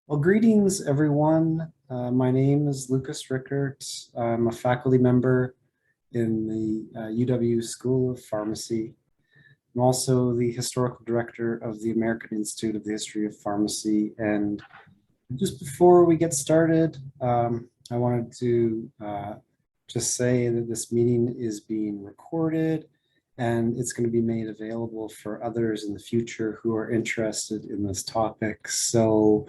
Well, greetings, everyone. My name is Lucas Rickert. I'm a faculty member in the UW School of Pharmacy. I'm also the historical director of the American Institute of the History of Pharmacy. And just before we get started, I wanted to just say that this meeting is being recorded and it's going to be made available for others in the future who are interested in this topic. So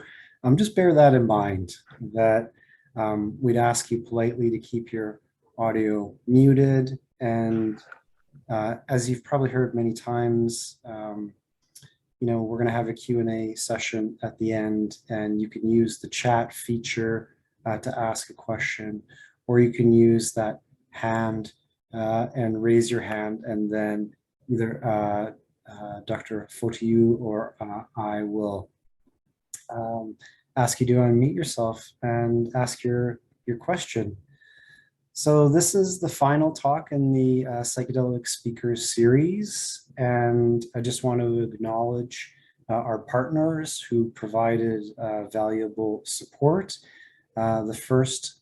just bear that in mind, that we'd ask you politely to keep your audio muted. And as you've probably heard many times, we're going to have a Q&A session at the end, and you can use the chat feature to ask a question, or you can use that hand and raise your hand, and then either Dr. Fotiou or I will ask you to unmute yourself and ask your question. So this is the final talk in the Psychedelic Speakers series, and I just want to acknowledge our partners who provided valuable support. The first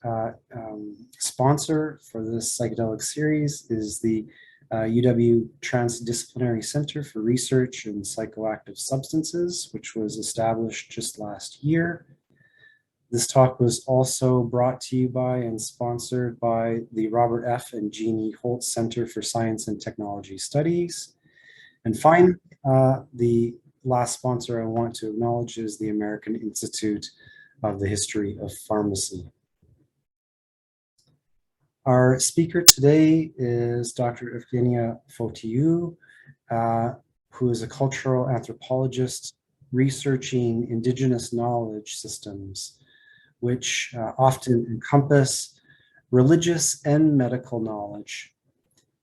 sponsor for this psychedelic series is the UW Transdisciplinary Center for Research in Psychoactive Substances, which was established just last year. This talk was also brought to you by and sponsored by the Robert F. and Jeannie Holtz Center for Science and Technology Studies. And finally, the last sponsor I want to acknowledge is the American Institute of the History of Pharmacy. Our speaker today is Dr. Evgenia Fotiou, who is a cultural anthropologist researching indigenous knowledge systems, which often encompass religious and medical knowledge.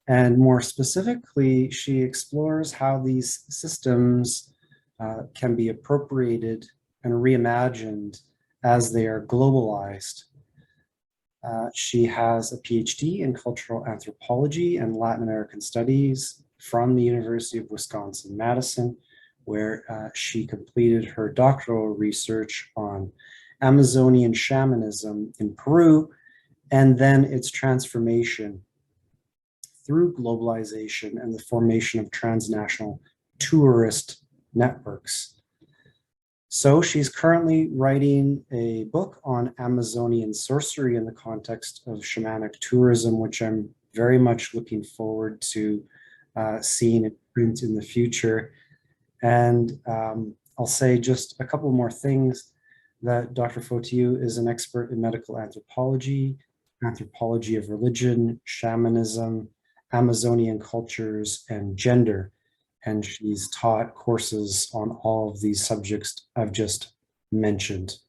And more specifically, she explores how these systems can be appropriated and reimagined as they are globalized. She has a PhD in cultural anthropology and Latin American studies from the University of Wisconsin-Madison, where she completed her doctoral research on Amazonian shamanism in Peru, and then its transformation through globalization and the formation of transnational tourist networks. So she's currently writing a book on Amazonian sorcery in the context of shamanic tourism, which I'm very much looking forward to seeing it print in the future. And I'll say just a couple more things, that Dr. Fotiou is an expert in medical anthropology, anthropology of religion, shamanism, Amazonian cultures, and gender. And she's taught courses on all of these subjects I've just mentioned.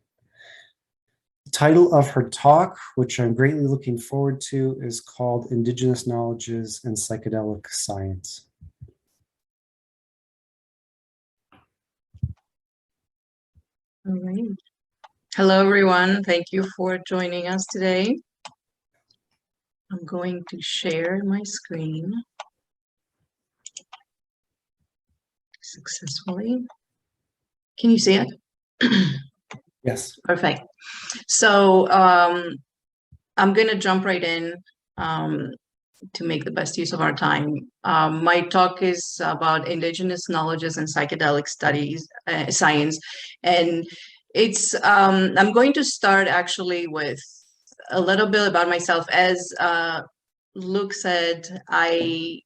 The title of her talk, which I'm greatly looking forward to, is called Indigenous Knowledges and Psychedelic Science. All right. Hello, everyone. Thank you for joining us today. I'm going to share my screen successfully. Can you see it? Yes. Perfect. So I'm going to jump right in to make the best use of our time. My talk is about indigenous knowledges and psychedelic studies, science, and it's I'm going to start actually with a little bit about myself. As Luke said, I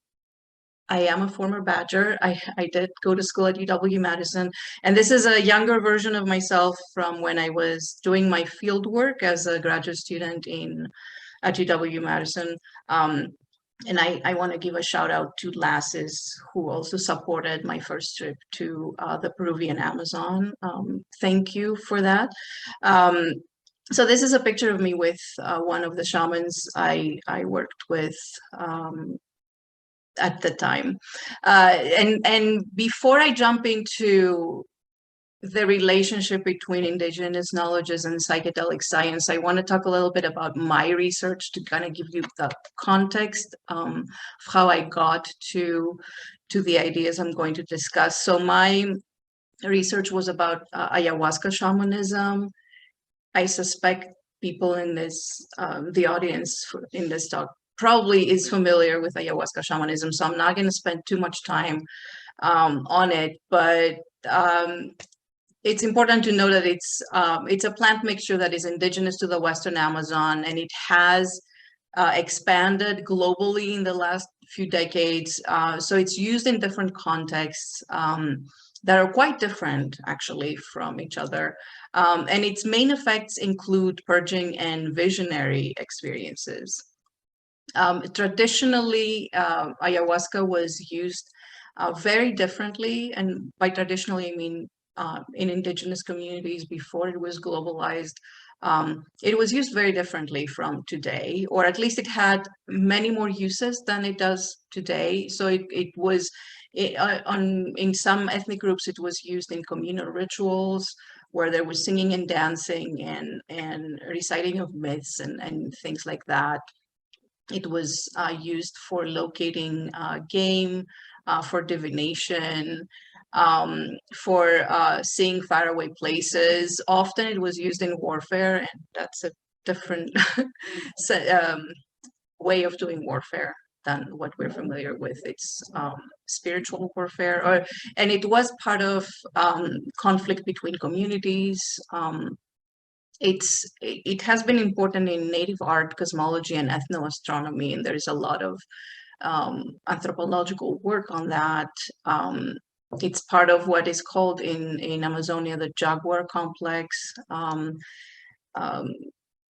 am a former Badger. I did go to school at UW-Madison, and this is a younger version of myself from when I was doing my field work as a graduate student at UW-Madison. And I want to give a shout out to Lasses, who also supported my first trip to the Peruvian Amazon. Thank you for that. So this is a picture of me with one of the shamans I worked with at the time. And before I jump into the relationship between indigenous knowledges and psychedelic science, I want to talk a little bit about my research to kind of give you the context of how I got to the ideas I'm going to discuss. So my research was about ayahuasca shamanism. I suspect people in this, the audience in this talk probably is familiar with ayahuasca shamanism, so I'm not going to spend too much time on it, but it's important to know that it's a plant mixture that is indigenous to the Western Amazon, and it has expanded globally in the last few decades. So it's used in different contexts that are quite different, actually, from each other. And its main effects include purging and visionary experiences. Traditionally, ayahuasca was used very differently, and by traditionally I mean in indigenous communities before it was globalized. It was used very differently from today, or at least it had many more uses than it does today. So it was, in some ethnic groups, it was used in communal rituals where there was singing and dancing and reciting of myths and things like that. It was used for locating game, for divination, for seeing faraway places. Often it was used in warfare, and that's a different way of doing warfare than what we're familiar with. It's spiritual warfare, and it was part of conflict between communities. It has been important in native art, cosmology, and ethnoastronomy, and there's a lot of anthropological work on that. It's part of what is called in Amazonia the jaguar complex.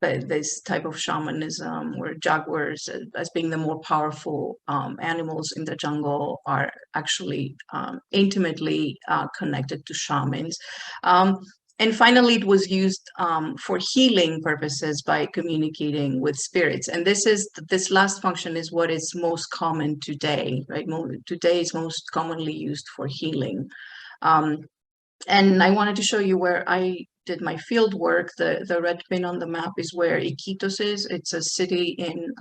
This type of shamanism, where jaguars, as being the more powerful animals in the jungle, are actually intimately connected to shamans. And finally, it was used for healing purposes by communicating with spirits. And this last function is what is most common today, right? Today is most commonly used for healing. And I wanted to show you where I did my field work. The red pin on the map is where Iquitos is. It's a city in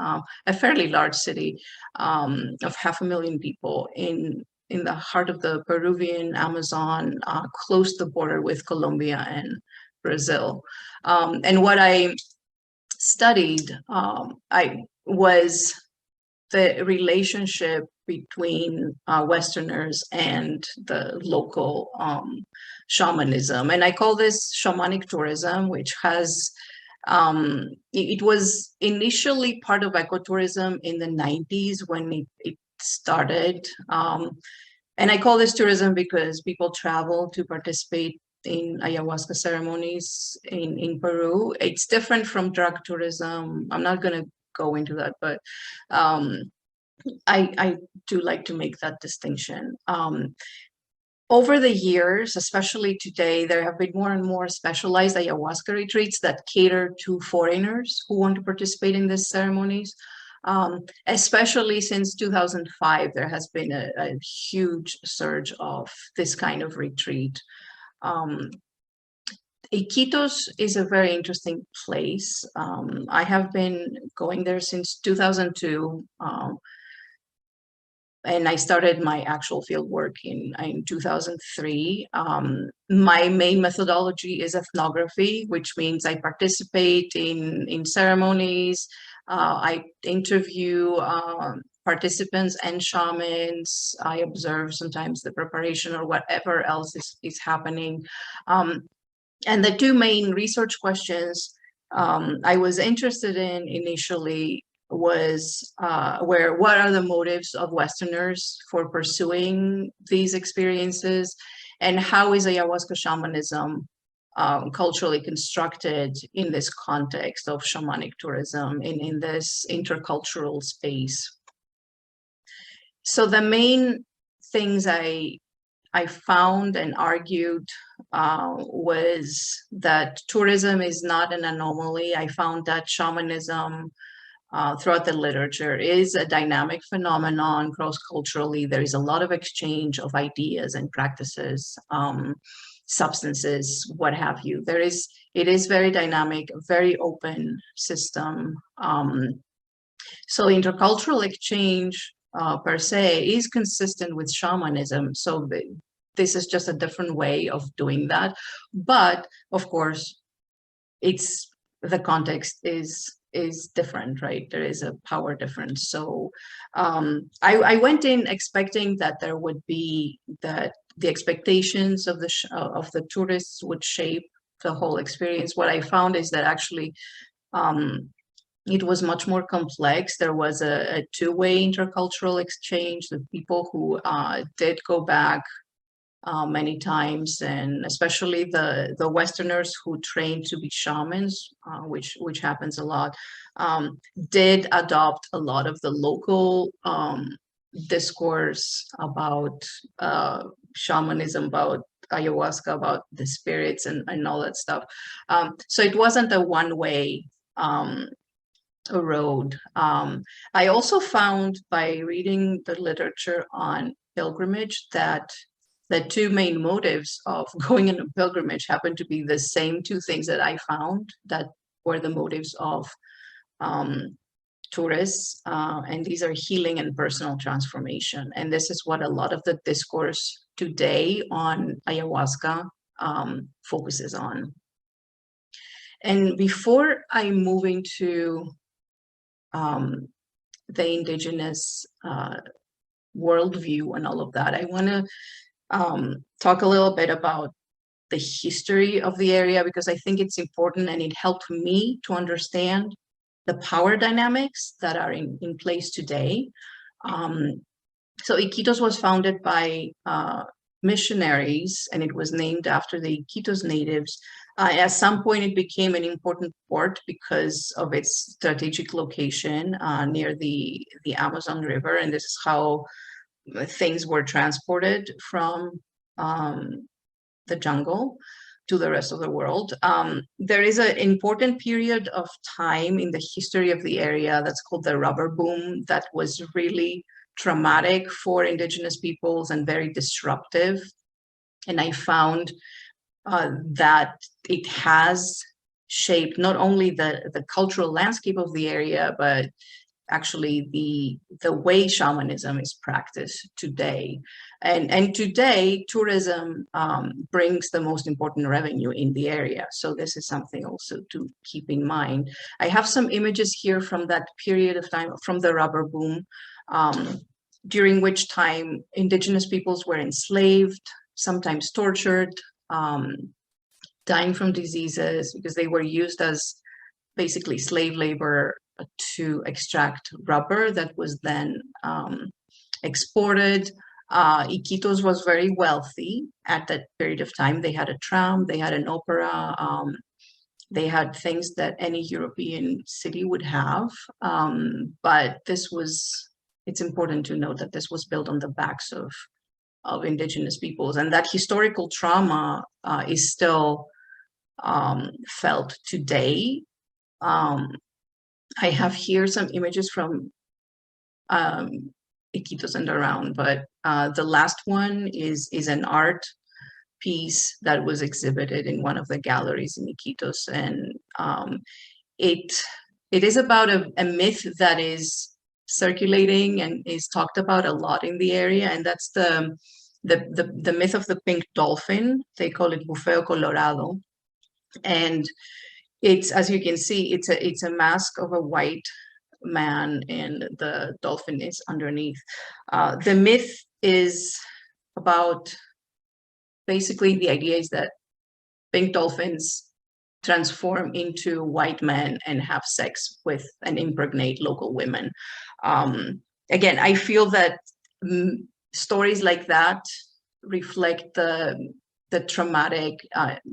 a fairly large city of 500,000 people in the heart of the Peruvian Amazon, close to the border with Colombia and Brazil. And what I studied was the relationship between Westerners and the local shamanism. And I call this shamanic tourism, which has, it was initially part of ecotourism in the 90s when it started. And I call this tourism because people travel to participate in ayahuasca ceremonies in Peru. It's different from drug tourism. I'm not going to go into that, but I do like to make that distinction. Over the years, especially today, there have been more and more specialized ayahuasca retreats that cater to foreigners who want to participate in these ceremonies. Especially since 2005, there has been a huge surge of this kind of retreat. Iquitos is a very interesting place. I have been going there since 2002. And I started my actual field work in 2003. My main methodology is ethnography, which means I participate in ceremonies. I interview participants and shamans. I observe sometimes the preparation or whatever else is happening. And the two main research questions I was interested in initially was what are the motives of Westerners for pursuing these experiences, and how is ayahuasca shamanism culturally constructed in this context of shamanic tourism in this intercultural space. So the main things I found and argued was that tourism is not an anomaly. I found that shamanism throughout the literature is a dynamic phenomenon cross-culturally. There is a lot of exchange of ideas and practices, substances, what have you. It is very dynamic, very open system. So intercultural exchange per se is consistent with shamanism. So this is just a different way of doing that. But of course, the context is different, right? There is a power difference. So I went in expecting that there would be that the expectations of the tourists would shape the whole experience. What I found is that actually it was much more complex. There was a two-way intercultural exchange. The people who did go back many times, and especially the Westerners who trained to be shamans, which happens a lot, did adopt a lot of the local discourse about shamanism, about ayahuasca, about the spirits and all that stuff. So it wasn't a one-way road. I also found by reading the literature on pilgrimage that the two main motives of going on a pilgrimage happen to be the same two things that I found that were the motives of tourists, and these are healing and personal transformation. And this is what a lot of the discourse today on ayahuasca focuses on. And before I move into the indigenous worldview and all of that, I want to talk a little bit about the history of the area, because I think it's important and it helped me to understand the power dynamics that are in place today. So Iquitos was founded by missionaries, and it was named after the Iquitos natives. At some point, it became an important port because of its strategic location near the Amazon River, and this is how things were transported from the jungle to the rest of the world. There is an important period of time in the history of the area that's called the rubber boom that was really traumatic for indigenous peoples and very disruptive. And I found that it has shaped not only the cultural landscape of the area, but actually the way shamanism is practiced today. And today, tourism brings the most important revenue in the area. So this is something also to keep in mind. I have some images here from that period of time, from the rubber boom, during which time indigenous peoples were enslaved, sometimes tortured, dying from diseases because they were used as basically slave labor to extract rubber that was then exported. Iquitos was very wealthy at that period of time. They had a tram, they had an opera, they had things that any European city would have. But it's important to note that this was built on the backs of indigenous peoples, and that historical trauma is still felt today. I have here some images from Iquitos and around, but the last one is an art piece that was exhibited in one of the galleries in Iquitos, and it is about a myth that is circulating and is talked about a lot in the area, and that's the myth of the pink dolphin. They call it Bufeo Colorado, and it's, as you can see, it's a mask of a white man and the dolphin is underneath. The myth is about, basically the idea is that pink dolphins transform into white men and have sex with and impregnate local women. Again, I feel that stories like that reflect the traumatic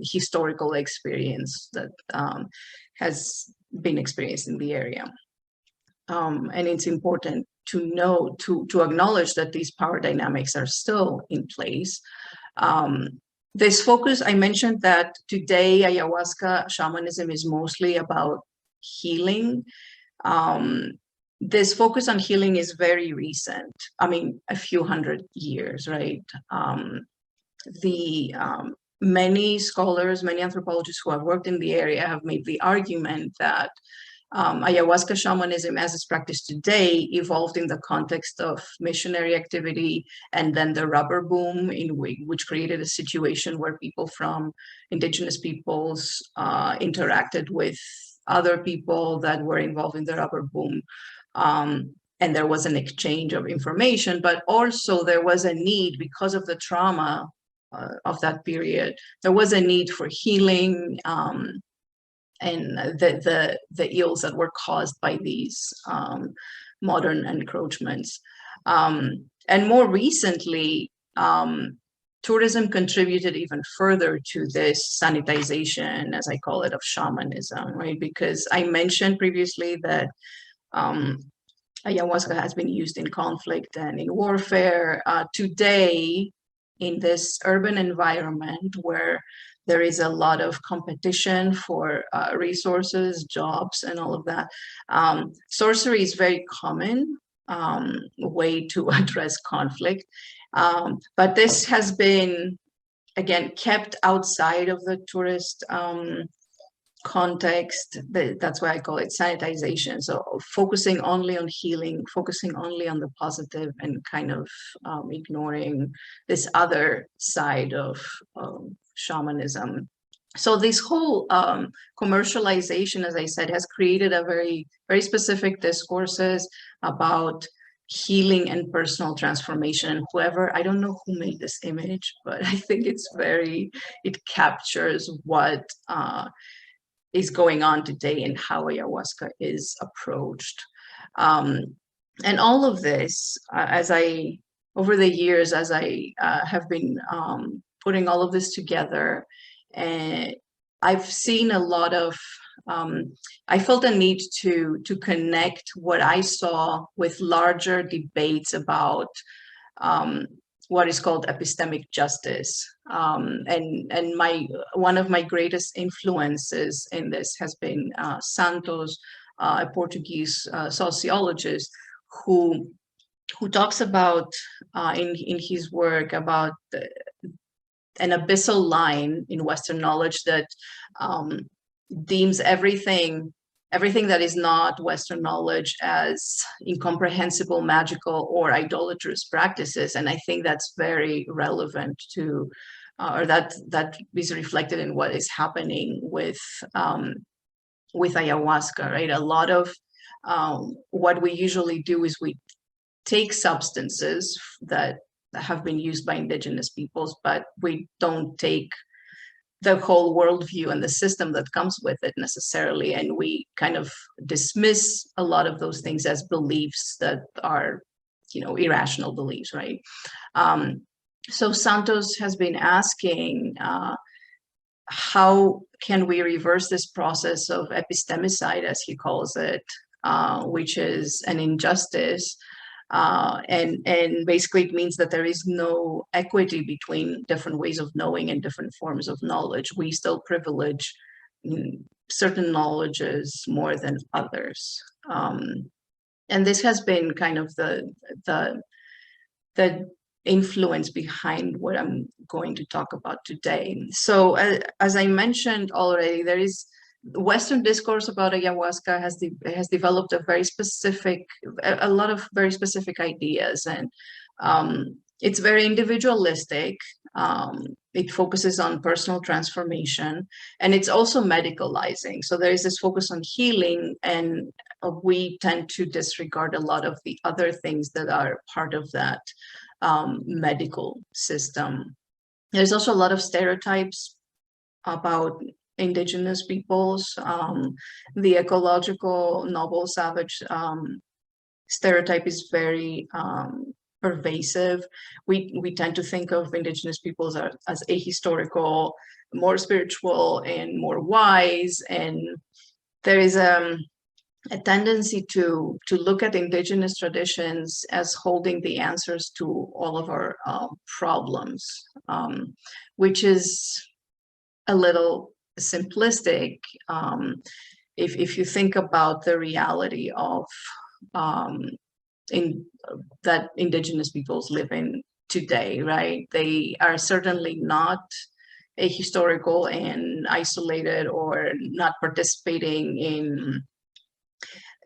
historical experience that has been experienced in the area. And it's important to know, to acknowledge that these power dynamics are still in place. This focus, I mentioned that today ayahuasca shamanism is mostly about healing. This focus on healing is very recent. I mean, a few hundred years, right? Many scholars, many anthropologists who have worked in the area have made the argument that Ayahuasca shamanism as it's practiced today evolved in the context of missionary activity, and then the rubber boom, which created a situation where people from indigenous peoples interacted with other people that were involved in the rubber boom. And there was an exchange of information, but also there was a need, because of the trauma of that period, there was a need for healing, and the ills that were caused by these modern encroachments. And more recently, tourism contributed even further to this sanitization, as I call it, of shamanism, right? Because I mentioned previously that ayahuasca has been used in conflict and in warfare. Today, in this urban environment where there is a lot of competition for resources, jobs, and all of that, sorcery is very common way to address conflict. But this has been, again, kept outside of the tourist context. That's why I call it sanitization. So focusing only on healing, focusing only on the positive, and kind of ignoring this other side of shamanism. So this whole commercialization, as I said, has created a very, very specific discourses about healing and personal transformation. Whoever, I don't know who made this image, but I think it captures what is going on today and how ayahuasca is approached. And all of this, over the years, as I have been putting all of this together, and I've seen a lot of, I felt a need to connect what I saw with larger debates about what is called epistemic justice. And one of my greatest influences in this has been Santos, a Portuguese sociologist, who talks about in his work about an abyssal line in Western knowledge that deems everything that is not Western knowledge as incomprehensible, magical, or idolatrous practices. And I think that's very relevant to, or that is reflected in what is happening with ayahuasca, right? A lot of what we usually do is we take substances that have been used by indigenous peoples, but we don't take the whole worldview and the system that comes with it necessarily. And we kind of dismiss a lot of those things as beliefs that are, irrational beliefs, right? So Santos has been asking, how can we reverse this process of epistemicide, as he calls it, which is an injustice? And basically it means that there is no equity between different ways of knowing and different forms of knowledge. We still privilege certain knowledges more than others. And this has been kind of the influence behind what I'm going to talk about today. So as I mentioned already, there is Western discourse about ayahuasca has developed a lot of very specific ideas, and it's very individualistic. It focuses on personal transformation, and it's also medicalizing. So there is this focus on healing, and we tend to disregard a lot of the other things that are part of that medical system. There's also a lot of stereotypes about indigenous peoples. The ecological noble savage stereotype is very pervasive. We tend to think of indigenous peoples as ahistorical, more spiritual, and more wise. And there is a tendency to look at indigenous traditions as holding the answers to all of our problems, which is a little simplistic if you think about the reality of that indigenous peoples live in today, right? They are certainly not ahistorical and isolated, or not participating in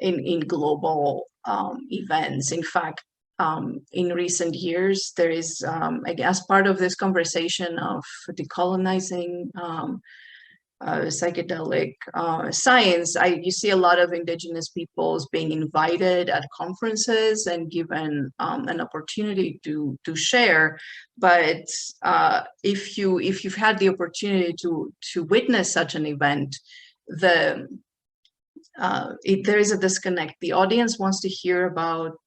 in global events. In fact, in recent years, there is, I guess, part of this conversation of decolonizing psychedelic science. You see a lot of indigenous peoples being invited at conferences and given an opportunity to share. But if you've had the opportunity to witness such an event, there is a disconnect. The audience wants to hear about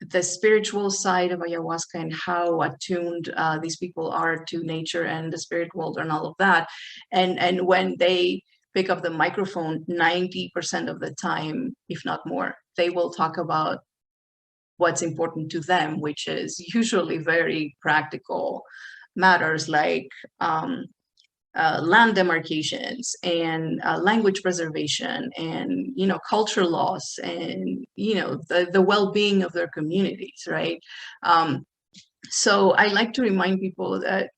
the spiritual side of ayahuasca and how attuned these people are to nature and the spirit world and all of that. And when they pick up the microphone, 90% of the time, if not more, they will talk about what's important to them, which is usually very practical matters like land demarcations and language preservation and, you know, culture loss and, you know, the well-being of their communities, right? So I like to remind people that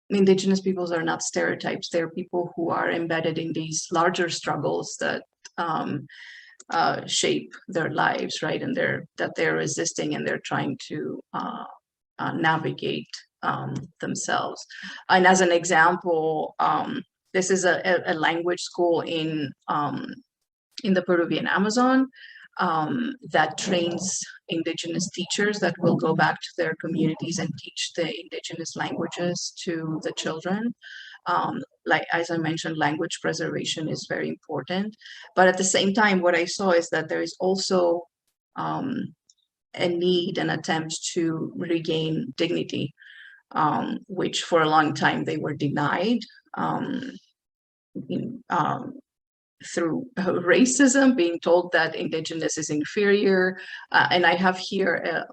indigenous peoples are not stereotypes. They're people who are embedded in these larger struggles that shape their lives, right? And they're resisting and they're trying to navigate themselves. And as an example, this is a language school in the Peruvian Amazon that trains indigenous teachers that will go back to their communities and teach the indigenous languages to the children. Like, as I mentioned, language preservation is very important. But at the same time, what I saw is that there is also a need, an attempt to regain dignity, which for a long time they were denied through racism, being told that indigenous is inferior. And I have here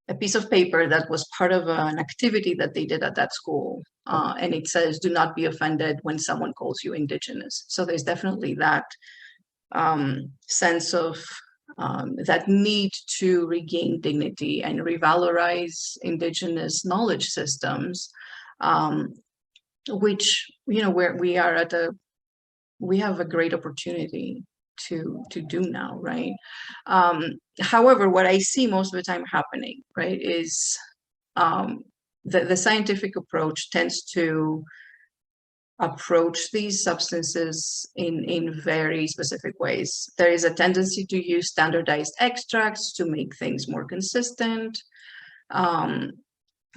a piece of paper that was part of an activity that they did at that school. And it says, do not be offended when someone calls you indigenous. So there's definitely that sense of that need to regain dignity and revalorize indigenous knowledge systems, which, you know, where we have a great opportunity to do now, right? However, what I see most of the time happening, right, is the scientific approach tends to approach these substances in very specific ways. There is a tendency to use standardized extracts to make things more consistent. And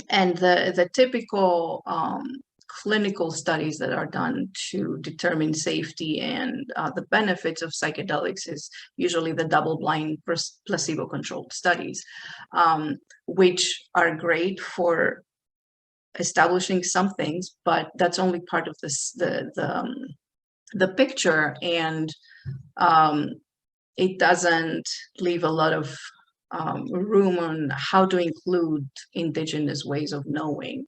the typical clinical studies that are done to determine safety and the benefits of psychedelics is usually the double-blind placebo-controlled studies, which are great for establishing some things, but that's only part of this the picture, and it doesn't leave a lot of room on how to include indigenous ways of knowing.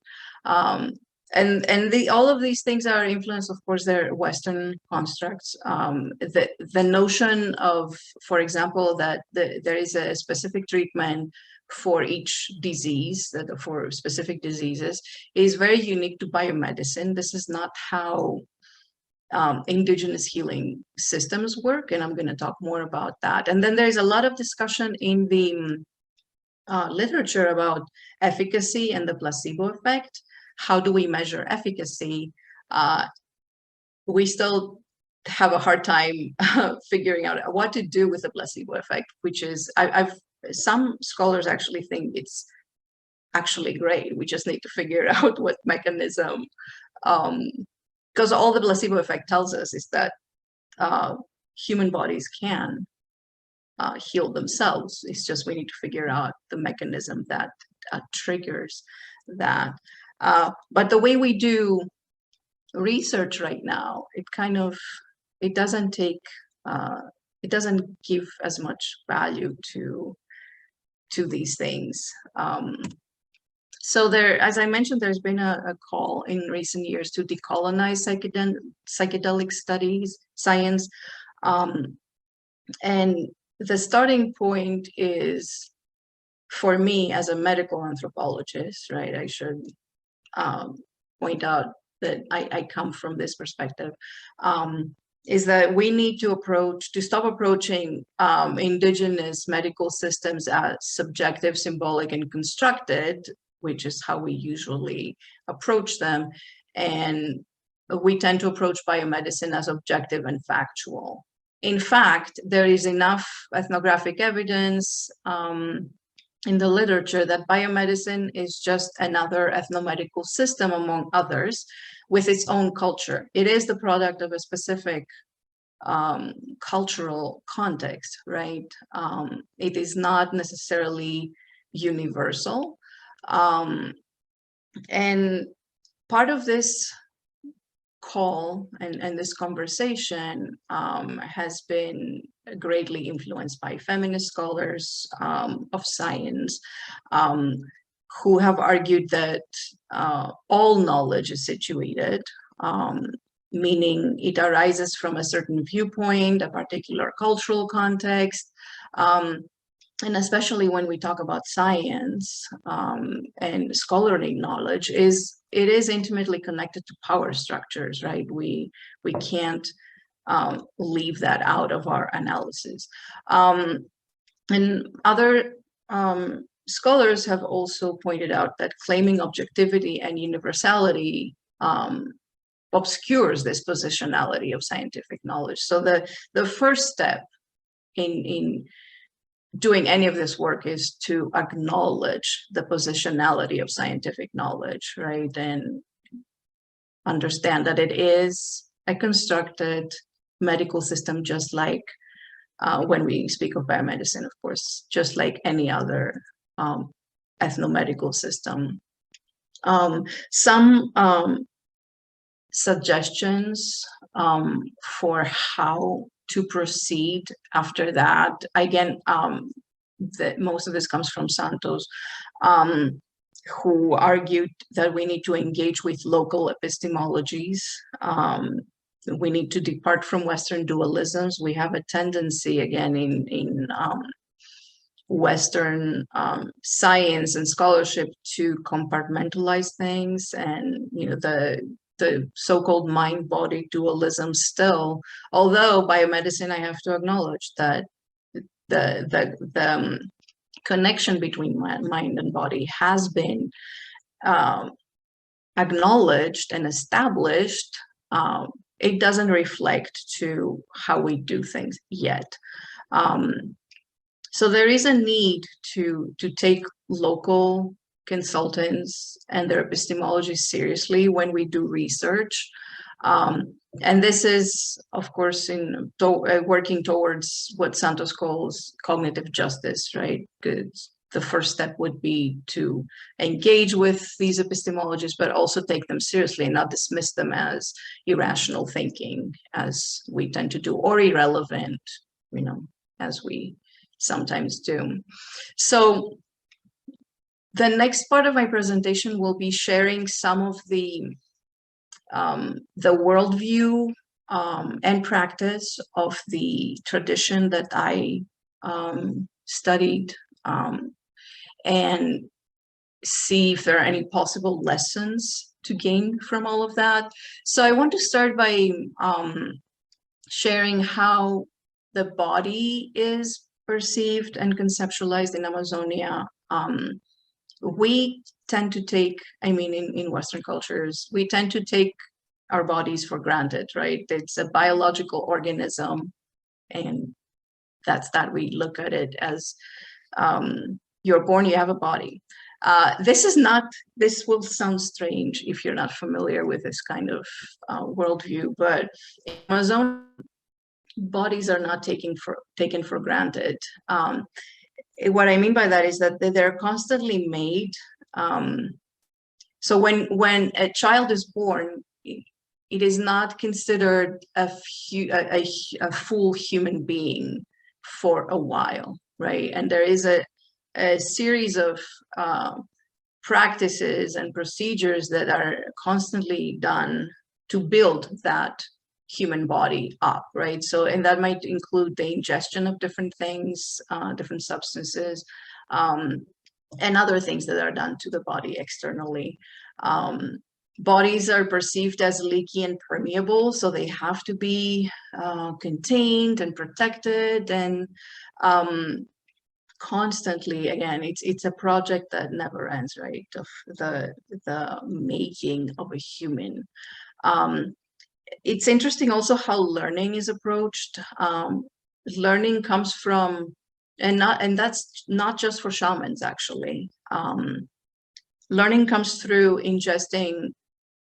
And all of these things are influenced, of course, they're Western constructs. The notion of, for example, that there is a specific treatment for each disease, that for specific diseases, is very unique to biomedicine. This is not how indigenous healing systems work, and I'm going to talk more about that. And then there's a lot of discussion in the literature about efficacy and the placebo effect. How do we measure efficacy? We still have a hard time figuring out what to do with the placebo effect, which is, some scholars actually think it's actually great. We just need to figure out what mechanism, because all the placebo effect tells us is that human bodies can heal themselves. It's just we need to figure out the mechanism that triggers that. But the way we do research right now, it doesn't give as much value to these things. So there, as I mentioned, there's been a call in recent years to decolonize psychedelic studies, science. And the starting point is, for me as a medical anthropologist, right, I should point out that I come from this perspective. is that we need to stop approaching indigenous medical systems as subjective, symbolic, and constructed, which is how we usually approach them. And we tend to approach biomedicine as objective and factual. In fact, there is enough ethnographic evidence in the literature that biomedicine is just another ethnomedical system, among others, with its own culture. It is the product of a specific cultural context, right? It is not necessarily universal. And part of this call and this conversation has been greatly influenced by feminist scholars of science who have argued that all knowledge is situated, meaning it arises from a certain viewpoint, a particular cultural context, and especially when we talk about science and scholarly knowledge, it is intimately connected to power structures, right? We can't leave that out of our analysis. And other scholars have also pointed out that claiming objectivity and universality obscures this positionality of scientific knowledge. So the first step in doing any of this work is to acknowledge the positionality of scientific knowledge, right? And understand that it is a constructed medical system, just like when we speak of biomedicine, of course, just like any other ethnomedical system. Some suggestions for how to proceed after that. Again, most of this comes from Santos, who argued that we need to engage with local epistemologies. We need to depart from Western dualisms. We have a tendency, again, in Western science and scholarship to compartmentalize things, and the so-called mind-body dualism still, although biomedicine, I have to acknowledge that the connection between mind and body has been acknowledged and established. It doesn't reflect to how we do things yet. So there is a need to take local consultants and their epistemology seriously when we do research. And this is, of course, in working towards what Santos calls cognitive justice, right? The first step would be to engage with these epistemologies, but also take them seriously and not dismiss them as irrational thinking, as we tend to do, or irrelevant, as we sometimes do. So the next part of my presentation will be sharing some of the worldview and practice of the tradition that I studied, and see if there are any possible lessons to gain from all of that. So I want to start by sharing how the body is perceived and conceptualized in Amazonia. We tend to take, in Western cultures, we tend to take our bodies for granted, right? It's a biological organism, and that's that. We look at it as you're born, you have a body. This will sound strange if you're not familiar with this kind of worldview, but in Amazonia, bodies are not taken for granted. What I mean by that is that they're constantly made. So when a child is born, it is not considered a full human being for a while, right? And there is a series of practices and procedures that are constantly done to build that human body up, right? So, and that might include the ingestion of different things, different substances, and other things that are done to the body externally. bodies are perceived as leaky and permeable, so they have to be contained and protected, and constantly, again, it's a project that never ends, right? Of the making of a human. It's interesting also how learning is approached. Learning comes from, and that's not just for shamans, actually. Learning comes through ingesting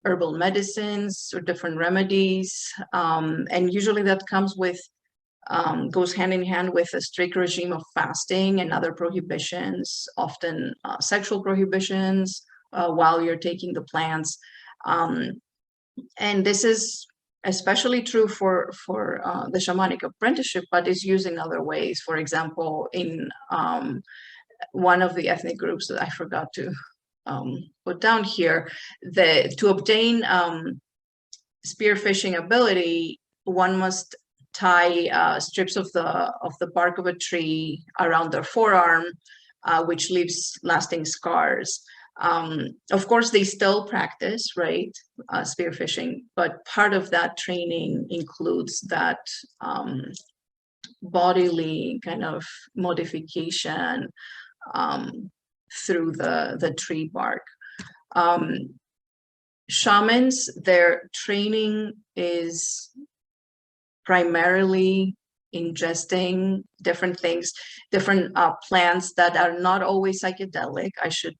herbal medicines or different remedies, and usually that comes with goes hand in hand with a strict regime of fasting and other prohibitions, often sexual prohibitions, while you're taking the plants. And this is especially true for the shamanic apprenticeship, but is used in other ways. For example, in one of the ethnic groups that I forgot to put down here, to obtain spearfishing ability, one must tie strips of the bark of a tree around their forearm, which leaves lasting scars. Of course, they still practice, right, spearfishing, but part of that training includes that bodily kind of modification through the tree bark. Shamans, their training is primarily ingesting different things, different plants that are not always psychedelic, I should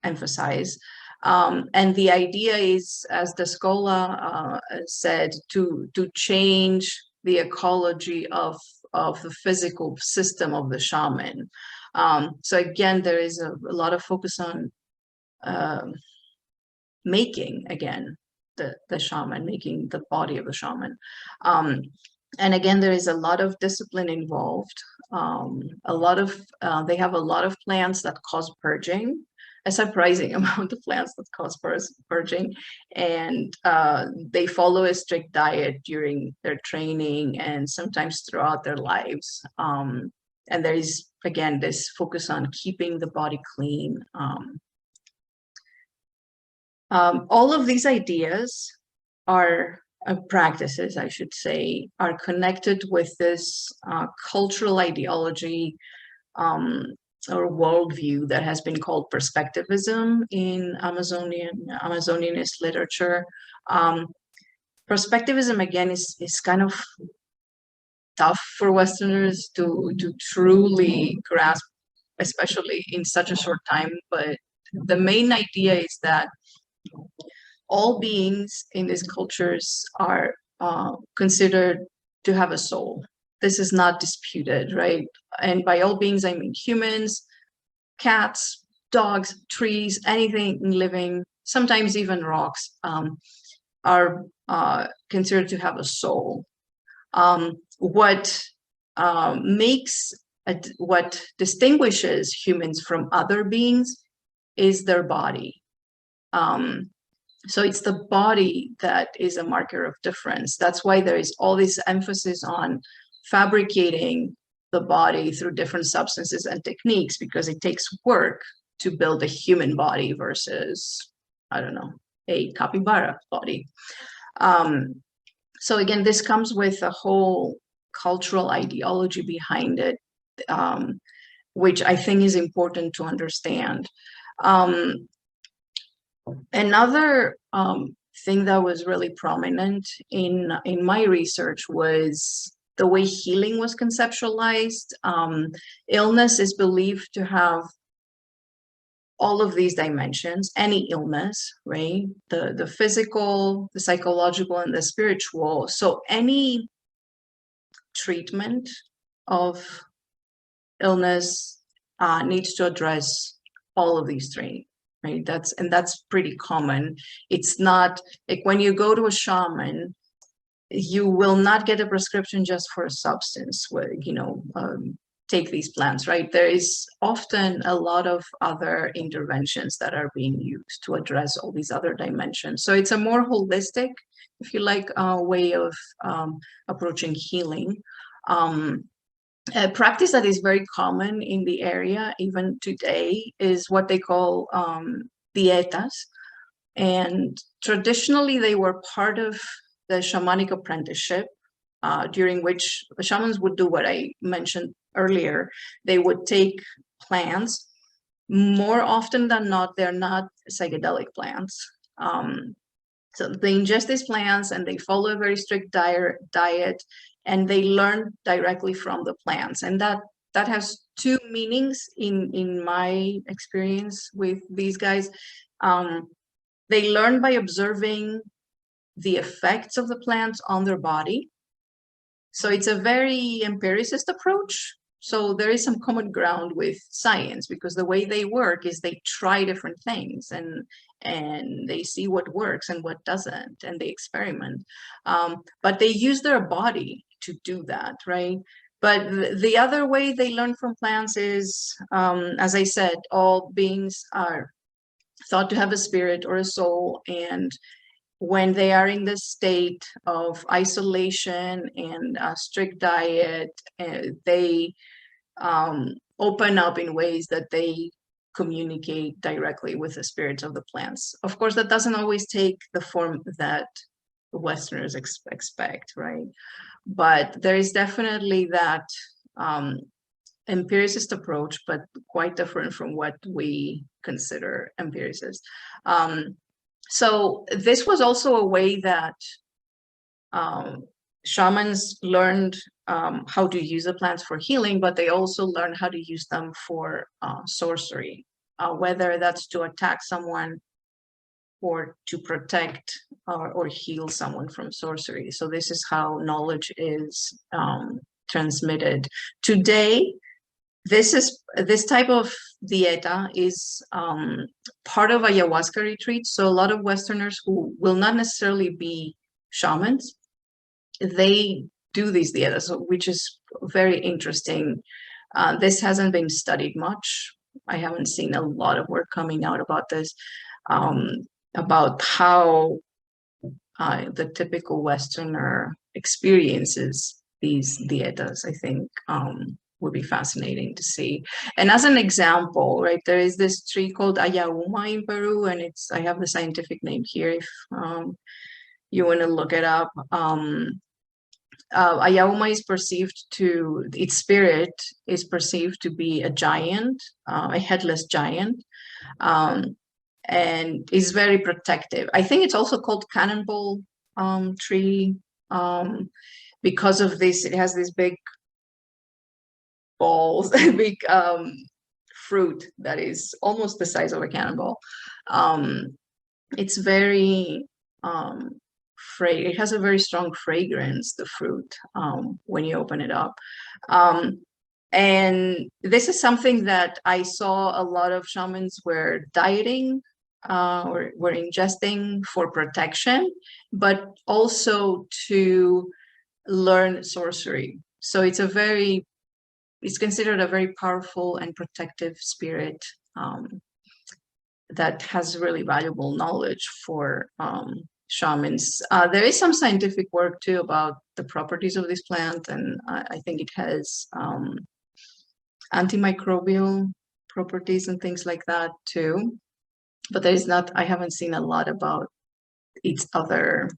emphasize. And the idea is, as the Scola said, to change the ecology of the physical system of the shaman. So again, there is a lot of focus on making, again, the shaman, making the body of the shaman. And again, there is a lot of discipline involved. They have a lot of plants that cause purging, a surprising amount of plants that cause purging. And they follow a strict diet during their training and sometimes throughout their lives. And there is, again, this focus on keeping the body clean. All of these ideas are practices, I should say, are connected with this cultural ideology or worldview that has been called Perspectivism in Amazonianist literature. Perspectivism, again, is kind of tough for Westerners to truly grasp, especially in such a short time. But the main idea is that all beings in these cultures are considered to have a soul. This is not disputed, right? And by all beings, I mean humans, cats, dogs, trees, anything living, sometimes even rocks, are considered to have a soul. What distinguishes humans from other beings is their body. So it's the body that is a marker of difference. That's why there is all this emphasis on fabricating the body through different substances and techniques, because it takes work to build a human body versus, I don't know, a capybara body. So again, this comes with a whole cultural ideology behind it, which I think is important to understand. Another thing that was really prominent in my research was the way healing was conceptualized. Illness is believed to have all of these dimensions, any illness, right? The physical, the psychological, and the spiritual. So any treatment of illness needs to address all of these three. Right? That's pretty common. It's not like when you go to a shaman, you will not get a prescription just for a substance where, take these plants, right? There is often a lot of other interventions that are being used to address all these other dimensions. So it's a more holistic, if you like, way of approaching healing. A practice that is very common in the area, even today, is what they call Vietas. And traditionally, they were part of the shamanic apprenticeship, during which the shamans would do what I mentioned earlier. They would take plants. More often than not, they're not psychedelic plants. So they ingest these plants and they follow a very strict diet, and they learn directly from the plants. And that has two meanings in my experience with these guys. They learn by observing the effects of the plants on their body. So it's a very empiricist approach. So there is some common ground with science, because the way they work is they try different things and they see what works and what doesn't, and they experiment. But they use their body to do that, right? But the other way they learn from plants is, as I said, all beings are thought to have a spirit or a soul, and when they are in the state of isolation and a strict diet, they open up in ways that they communicate directly with the spirits of the plants. Of course, that doesn't always take the form that Westerners expect, right? But there is definitely that empiricist approach, but quite different from what we consider empiricist. So this was also a way that shamans learned how to use the plants for healing, but they also learned how to use them for sorcery, whether that's to attack someone or to protect or heal someone from sorcery. So this is how knowledge is transmitted. Today, this type of dieta is part of ayahuasca retreats. So a lot of Westerners who will not necessarily be shamans, they do these dietas, which is very interesting. This hasn't been studied much. I haven't seen a lot of work coming out about this, about how the typical Westerner experiences these dietas. I think would be fascinating to see. And as an example, right, there is this tree called Ayam in Peru, and I have the scientific name here if you want to look it up. Ayam is its spirit is perceived to be a giant, a headless giant, and is very protective. I think it's also called cannonball tree because of this. It has this big balls, big fruit that is almost the size of a cannonball. It's very it has a very strong fragrance, the fruit, when you open it up. And this is something that I saw a lot of shamans were dieting or were ingesting for protection, but also to learn sorcery. So it's considered a very powerful and protective spirit that has really valuable knowledge for shamans. There is some scientific work too about the properties of this plant, and I think it has antimicrobial properties and things like that too. But I haven't seen a lot about its other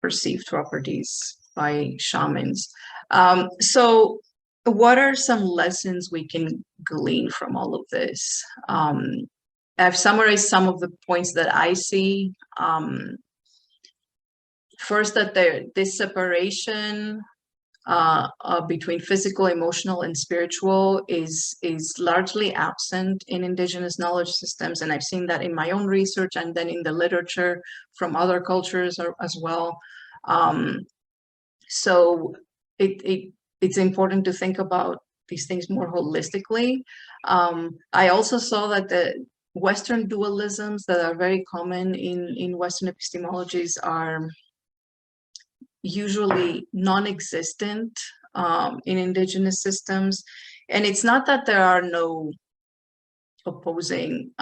perceived properties by shamans. So what are some lessons we can glean from all of this? I've summarized some of the points that I see. First, that this separation between physical, emotional, and spiritual is largely absent in Indigenous knowledge systems, and I've seen that in my own research and then in the literature from other cultures as well. So it's important to think about these things more holistically. I also saw that the Western dualisms that are very common in Western epistemologies are usually non-existent in Indigenous systems. And it's not that there are no opposing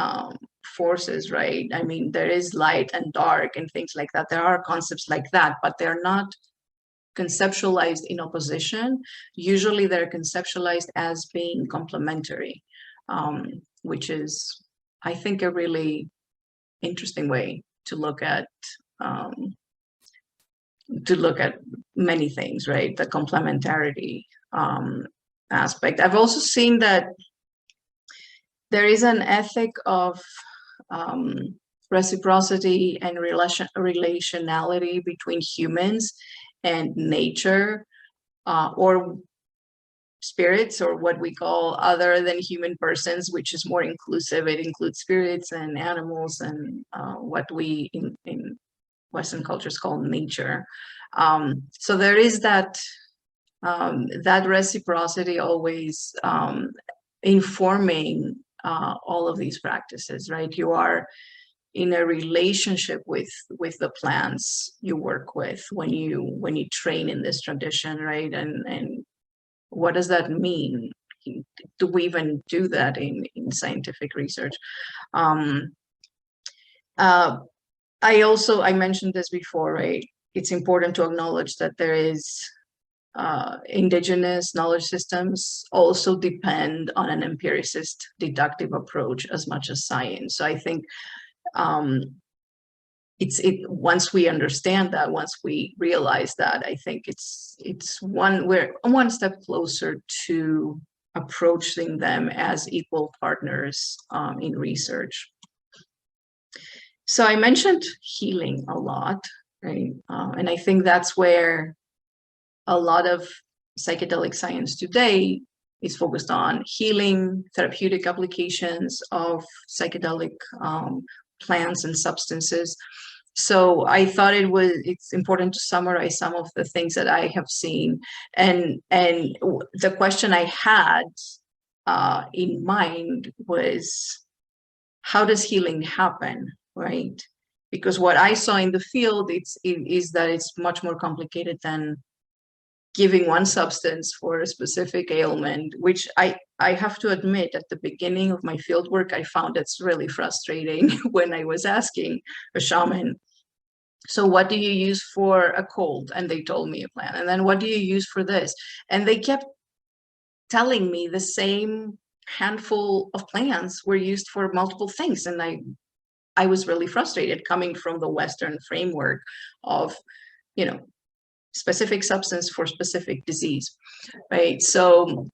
forces, right? I mean, there is light and dark and things like that. There are concepts like that, but they're not conceptualized in opposition. Usually they're conceptualized as being complementary, which is I think, a really interesting way to look at many things, right? The complementarity aspect. I've also seen that there is an ethic of reciprocity and relationality between humans and nature, or spirits, or what we call other than human persons, which is more inclusive. It includes spirits and animals and what we in Western cultures call nature. So there is that that reciprocity always informing all of these practices, right? You are in a relationship with the plants you work with when you train in this tradition, right? And what does that mean? Do we even do that in scientific research? I mentioned this before, right? It's important to acknowledge that there is indigenous knowledge systems also depend on an empiricist deductive approach as much as science. So I think once we understand that, once we realize that, I think we're one step closer to approaching them as equal partners in research. So I mentioned healing a lot, right? And I think that's where a lot of psychedelic science today is focused on healing, therapeutic applications of psychedelic plants and substances. So I thought it's important to summarize some of the things that I have seen. And the question I had in mind was, how does healing happen, right? Because what I saw in the field is that it's much more complicated than giving one substance for a specific ailment, which I have to admit, at the beginning of my fieldwork, I found it's really frustrating when I was asking a shaman, so what do you use for a cold? And they told me a plant. And then what do you use for this? And they kept telling me the same handful of plants were used for multiple things. And I was really frustrated, coming from the Western framework of, specific substance for specific disease, right? So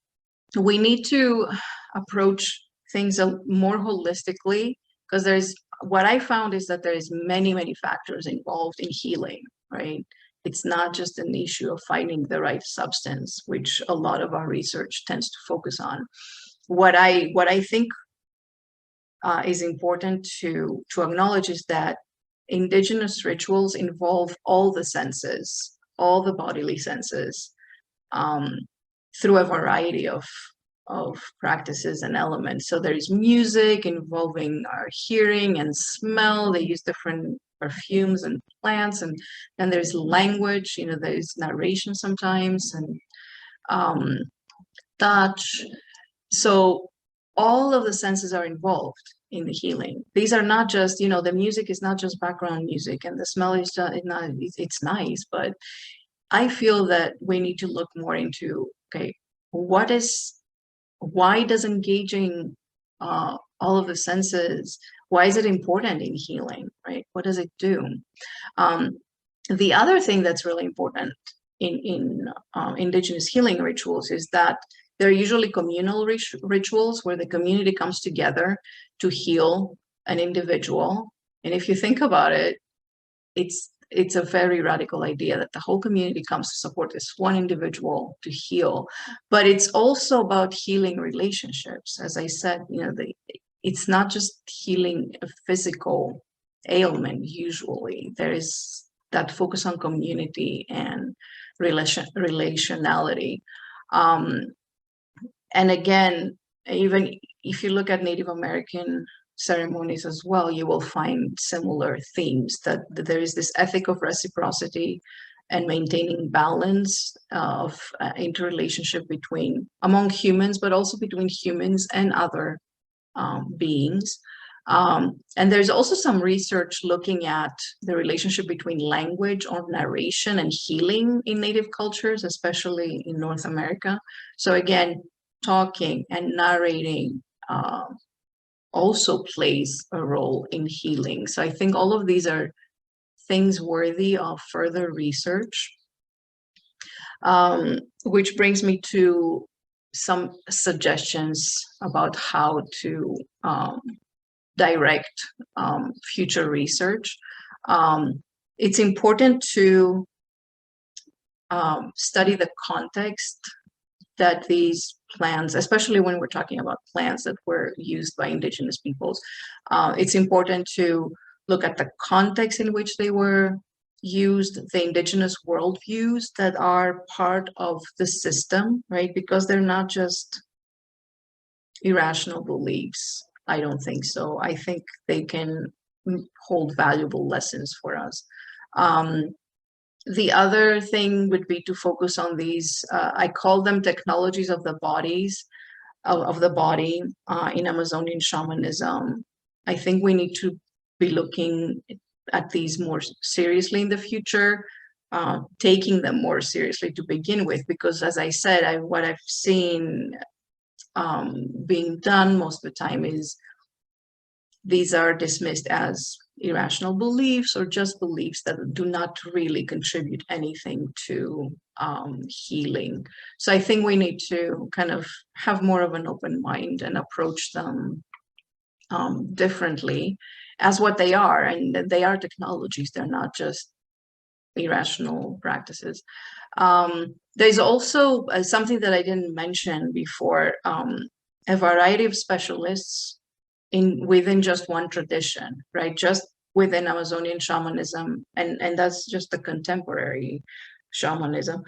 we need to approach things more holistically, because what I found is that there is many factors involved in healing, right? It's not just an issue of finding the right substance, which a lot of our research tends to focus on. What I think is important to acknowledge is that indigenous rituals involve all the senses, all the bodily senses, through a variety of practices and elements. So there's music involving our hearing and smell. They use different perfumes and plants, and then there's language. There's narration sometimes, and touch. So all of the senses are involved in the healing. These are not just, the music is not just background music, and the smell is just, it's nice, but I feel that we need to look more into, okay, why does engaging all of the senses, why is it important in healing, right? What does it do? The other thing that's really important in indigenous healing rituals is that they're usually communal rituals where the community comes together to heal an individual. And if you think about it, it's a very radical idea that the whole community comes to support this one individual to heal. But it's also about healing relationships. As I said, it's not just healing a physical ailment. Usually there is that focus on community and relationality. And again, even if you look at Native American ceremonies as well, you will find similar themes, that there is this ethic of reciprocity and maintaining balance of interrelationship among humans, but also between humans and other beings. And there's also some research looking at the relationship between language or narration and healing in Native cultures, especially in North America. So again, talking and narrating also plays a role in healing. So I think all of these are things worthy of further research, which brings me to some suggestions about how to direct future research. It's important to study the context that these plants, especially when we're talking about plants that were used by indigenous peoples, it's important to look at the context in which they were used, the indigenous worldviews that are part of the system, right? Because they're not just irrational beliefs. I don't think so. I think they can hold valuable lessons for us. The other thing would be to focus on these, I call them technologies of the bodies, of the body in Amazonian shamanism. I think we need to be looking at these more seriously in the future, taking them more seriously to begin with, because as I said, what I've seen being done most of the time is these are dismissed as irrational beliefs or just beliefs that do not really contribute anything to healing. So I think we need to kind of have more of an open mind and approach them differently as what they are. And they are technologies. They're not just irrational practices. There's also something that I didn't mention before, a variety of specialists within just one tradition, right? Just within Amazonian shamanism, and that's just the contemporary shamanism.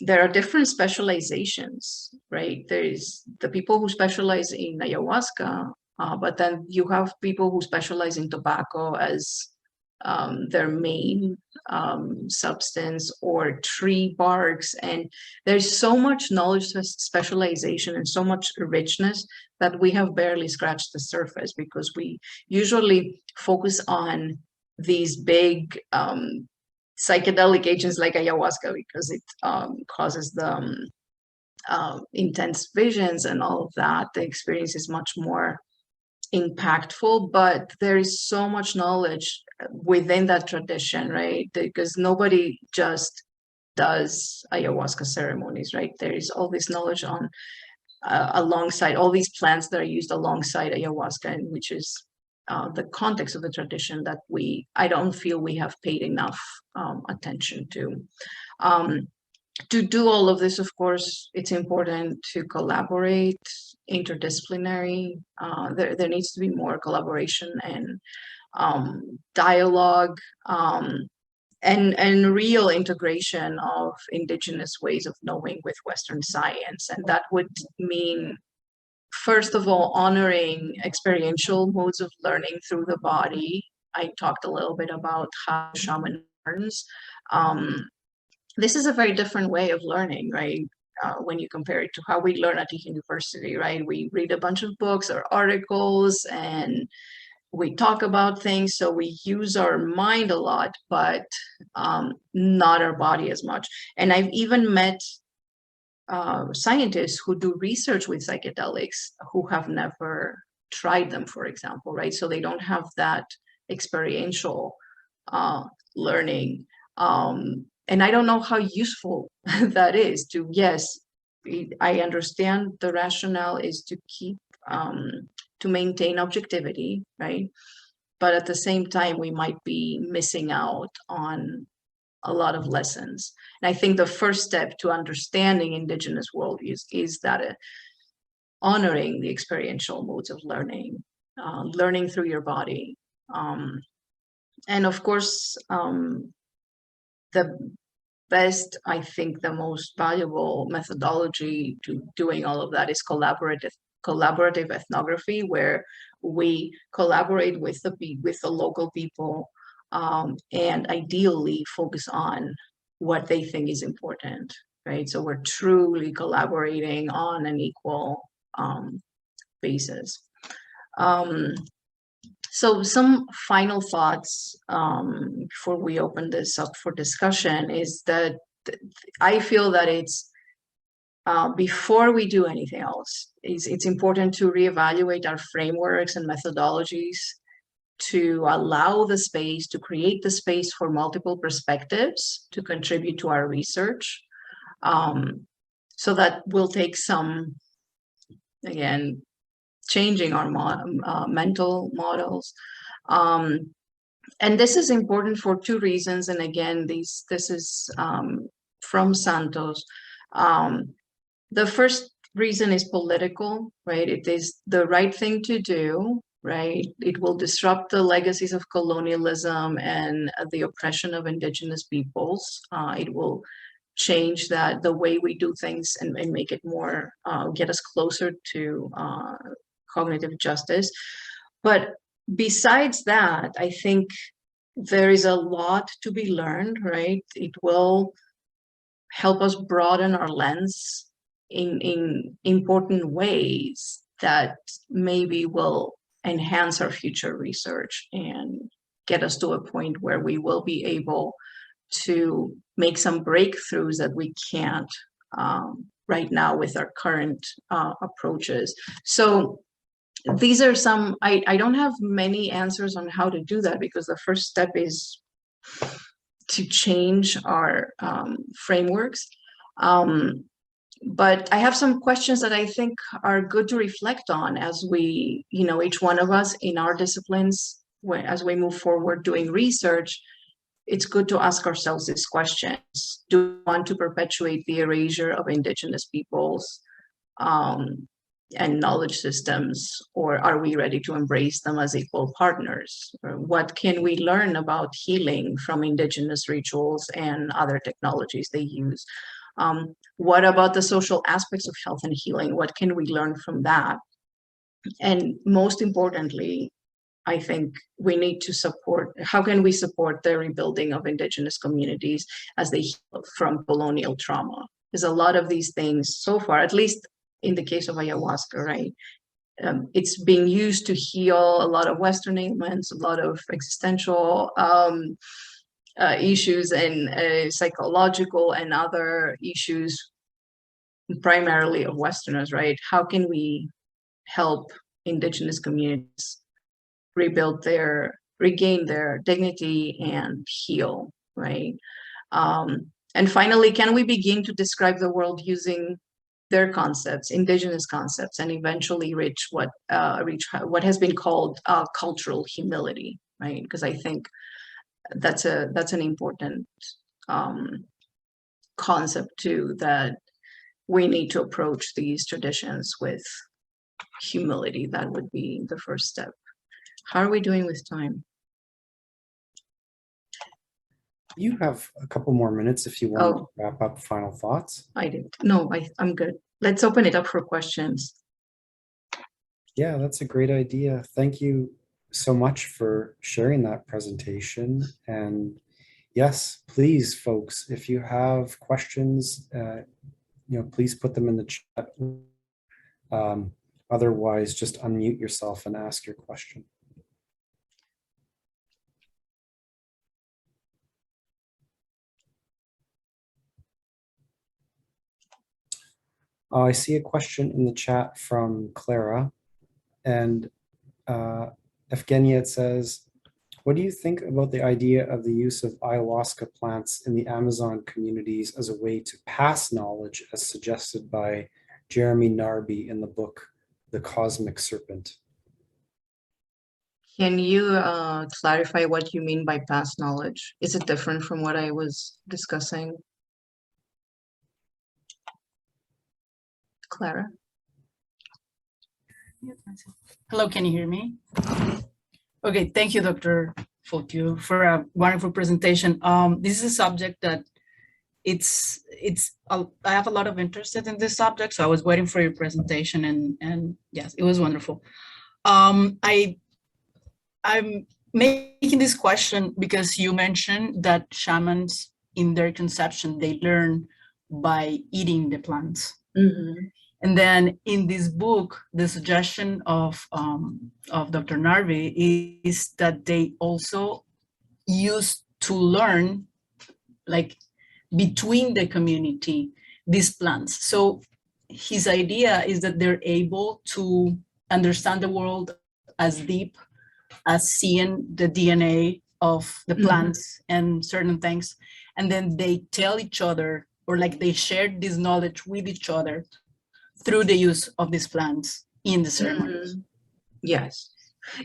There are different specializations, right? There's the people who specialize in ayahuasca, but then you have people who specialize in tobacco as their main substance, or tree barks. And there's so much knowledge specialization and so much richness that we have barely scratched the surface, because we usually focus on these big psychedelic agents like ayahuasca, because it causes the intense visions and all of that. The experience is much more impactful, but there is so much knowledge within that tradition, right? Because nobody just does ayahuasca ceremonies, right? There is all this knowledge on alongside all these plants that are used alongside ayahuasca, and which is the context of the tradition that I don't feel we have paid enough attention to. To do all of this, of course, it's important to collaborate, interdisciplinary. There needs to be more collaboration and dialogue, and real integration of indigenous ways of knowing with Western science. And that would mean, first of all, honoring experiential modes of learning through the body. I talked a little bit about how shaman learns. This is a very different way of learning, right? When you compare it to how we learn at the university, right? We read a bunch of books or articles and we talk about things. So we use our mind a lot, but not our body as much. And I've even met scientists who do research with psychedelics who have never tried them, for example, right? So they don't have that experiential learning. And I don't know how useful that is to, yes, I understand the rationale is to keep, to maintain objectivity, right? But at the same time, we might be missing out on a lot of lessons. And I think the first step to understanding indigenous worldviews is that honoring the experiential modes of learning, learning through your body. And of course, the best, I think the most valuable methodology to doing all of that is collaborative ethnography, where we collaborate with the local people, and ideally focus on what they think is important, right? So we're truly collaborating on an equal basis. So some final thoughts before we open this up for discussion is that I feel that it's before we do anything else, it's important to reevaluate our frameworks and methodologies to allow the space, to create the space for multiple perspectives to contribute to our research. So that will take some, again, changing our mental models. And this is important for two reasons. And again, this is from Santos. The first reason is political, right? It is the right thing to do, right? It will disrupt the legacies of colonialism and the oppression of indigenous peoples. It will change the way we do things and make it more, get us closer to cognitive justice. But besides that, I think there is a lot to be learned, right? It will help us broaden our lens in important ways that maybe will enhance our future research and get us to a point where we will be able to make some breakthroughs that we can't right now with our current approaches. So these are some, I don't have many answers on how to do that, because the first step is to change our frameworks. But I have some questions that I think are good to reflect on as we, each one of us in our disciplines, as we move forward doing research. It's good to ask ourselves these questions. Do we want to perpetuate the erasure of indigenous peoples and knowledge systems, or are we ready to embrace them as equal partners? Or what can we learn about healing from indigenous rituals and other technologies they use? What about the social aspects of health and healing? What can we learn from that? And most importantly, I think we need to support, how can we support the rebuilding of indigenous communities as they heal from colonial trauma? Because a lot of these things so far, at least in the case of ayahuasca, right? It's being used to heal a lot of Western ailments, a lot of existential issues and psychological and other issues, primarily of Westerners, right? How can we help indigenous communities regain their dignity and heal, right? And finally, can we begin to describe the world using their concepts, indigenous concepts, and eventually reach what has been called cultural humility, right? Because I think that's an important concept too, that we need to approach these traditions with humility. That would be the first step. How are we doing with time? You have a couple more minutes if you want to wrap up final thoughts. I did. No, I'm good. Let's open it up for questions. Yeah, that's a great idea. Thank you so much for sharing that presentation. And yes, please, folks, if you have questions, please put them in the chat. Otherwise, just unmute yourself and ask your question. I see a question in the chat from Clara, and Evgenia, it says, what do you think about the idea of the use of ayahuasca plants in the Amazon communities as a way to pass knowledge, as suggested by Jeremy Narby in the book, The Cosmic Serpent? Can you clarify what you mean by past knowledge? Is it different from what I was discussing? Clara? Hello, can you hear me? Okay, thank you, Dr. Fotiou, for a wonderful presentation. This is a subject that I have a lot of interest in this subject, so I was waiting for your presentation, and yes, it was wonderful. I'm making this question because you mentioned that shamans, in their conception, they learn by eating the plants. Mm-hmm. And then in this book, the suggestion of Dr. Narby is that they also used to learn, like, between the community, these plants. So his idea is that they're able to understand the world as deep as seeing the DNA of the plants and certain things. And then they tell each other, or like they share this knowledge with each other through the use of these plants in the ceremonies. Yes.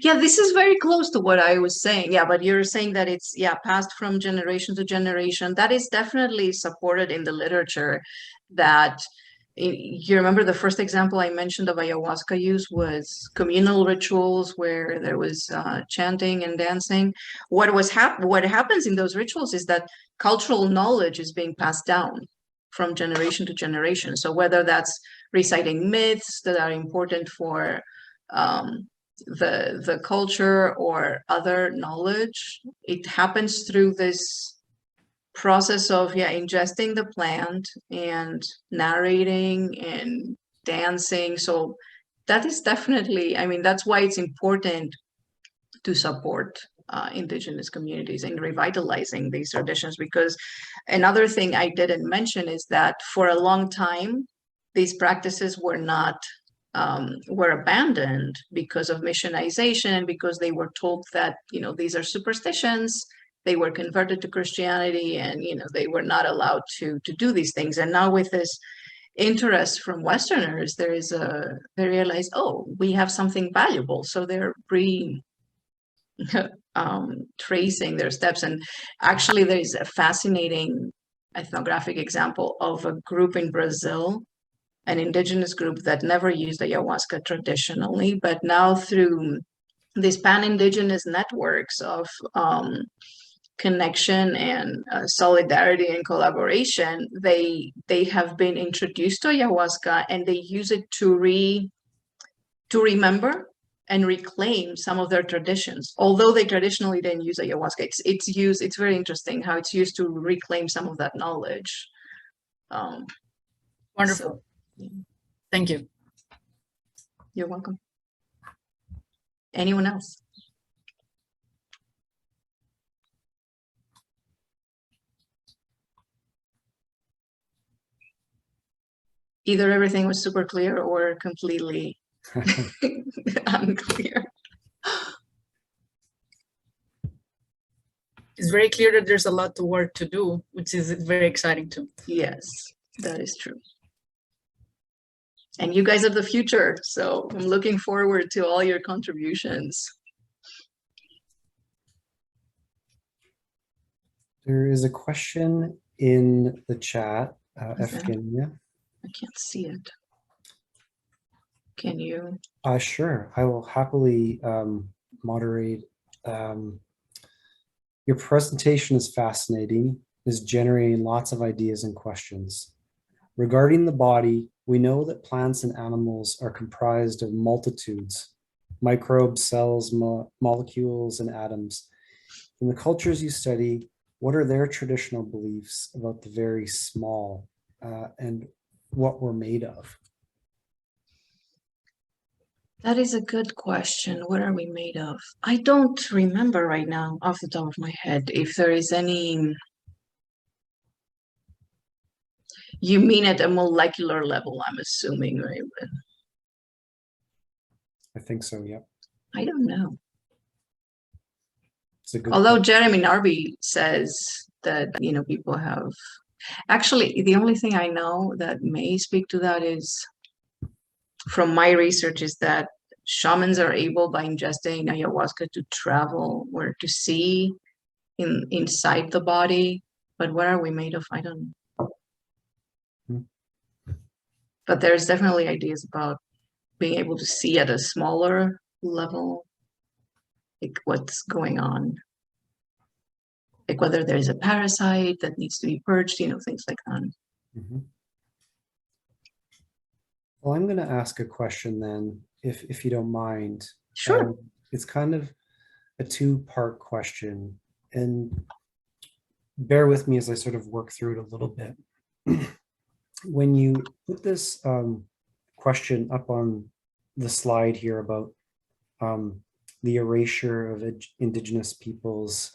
Yeah, this is very close to what I was saying. Yeah, but you're saying that it's, yeah, passed from generation to generation. That is definitely supported in the literature. That you remember the first example I mentioned of ayahuasca use was communal rituals where there was chanting and dancing. What happens in those rituals is that cultural knowledge is being passed down from generation to generation. So whether that's reciting myths that are important for the culture or other knowledge, it happens through this process of ingesting the plant and narrating and dancing. So that is definitely, I mean, that's why it's important to support indigenous communities in revitalizing these traditions, because another thing I didn't mention is that for a long time these practices were not were abandoned because of missionization, because they were told that, you know, these are superstitions. They were converted to Christianity, and, you know, they were not allowed to do these things. And now with this interest from Westerners, they realize, oh, we have something valuable. So they're tracing their steps. And actually there is a fascinating ethnographic example of a group in Brazil, an indigenous group that never used ayahuasca traditionally, but now through these pan-indigenous networks of connection and solidarity and collaboration, they have been introduced to ayahuasca, and they use it to remember and reclaim some of their traditions. Although they traditionally didn't use ayahuasca, it's very interesting how it's used to reclaim some of that knowledge. Wonderful. So, thank you. You're welcome. Anyone else? Either everything was super clear or completely unclear. It's very clear that there's a lot of work to do, which is very exciting too. Yes, that is true. And you guys are the future, so I'm looking forward to all your contributions. There is a question in the chat, Evgenia. I can't see it. Can you? Sure, I will happily moderate. Your presentation is fascinating, is generating lots of ideas and questions. Regarding the body, we know that plants and animals are comprised of multitudes, microbes, cells, molecules, and atoms. In the cultures you study, what are their traditional beliefs about the very small and what we're made of? That is a good question. What are we made of? I don't remember right now off the top of my head if there is any. You mean at a molecular level, I'm assuming, right? I think so, yeah. I don't know. It's a good Although point. Jeremy Narby says that, you know, people have. Actually, the only thing I know that may speak to that is, from my research, is that shamans are able, by ingesting ayahuasca, to travel or to see inside the body. But what are we made of? I don't know. But there's definitely ideas about being able to see at a smaller level, like what's going on, like whether there's a parasite that needs to be purged, you know, things like that. Mm-hmm. Well, I'm going to ask a question then, if you don't mind. Sure. It's kind of a two-part question, and bear with me as I sort of work through it a little bit. When you put this question up on the slide here about the erasure of indigenous peoples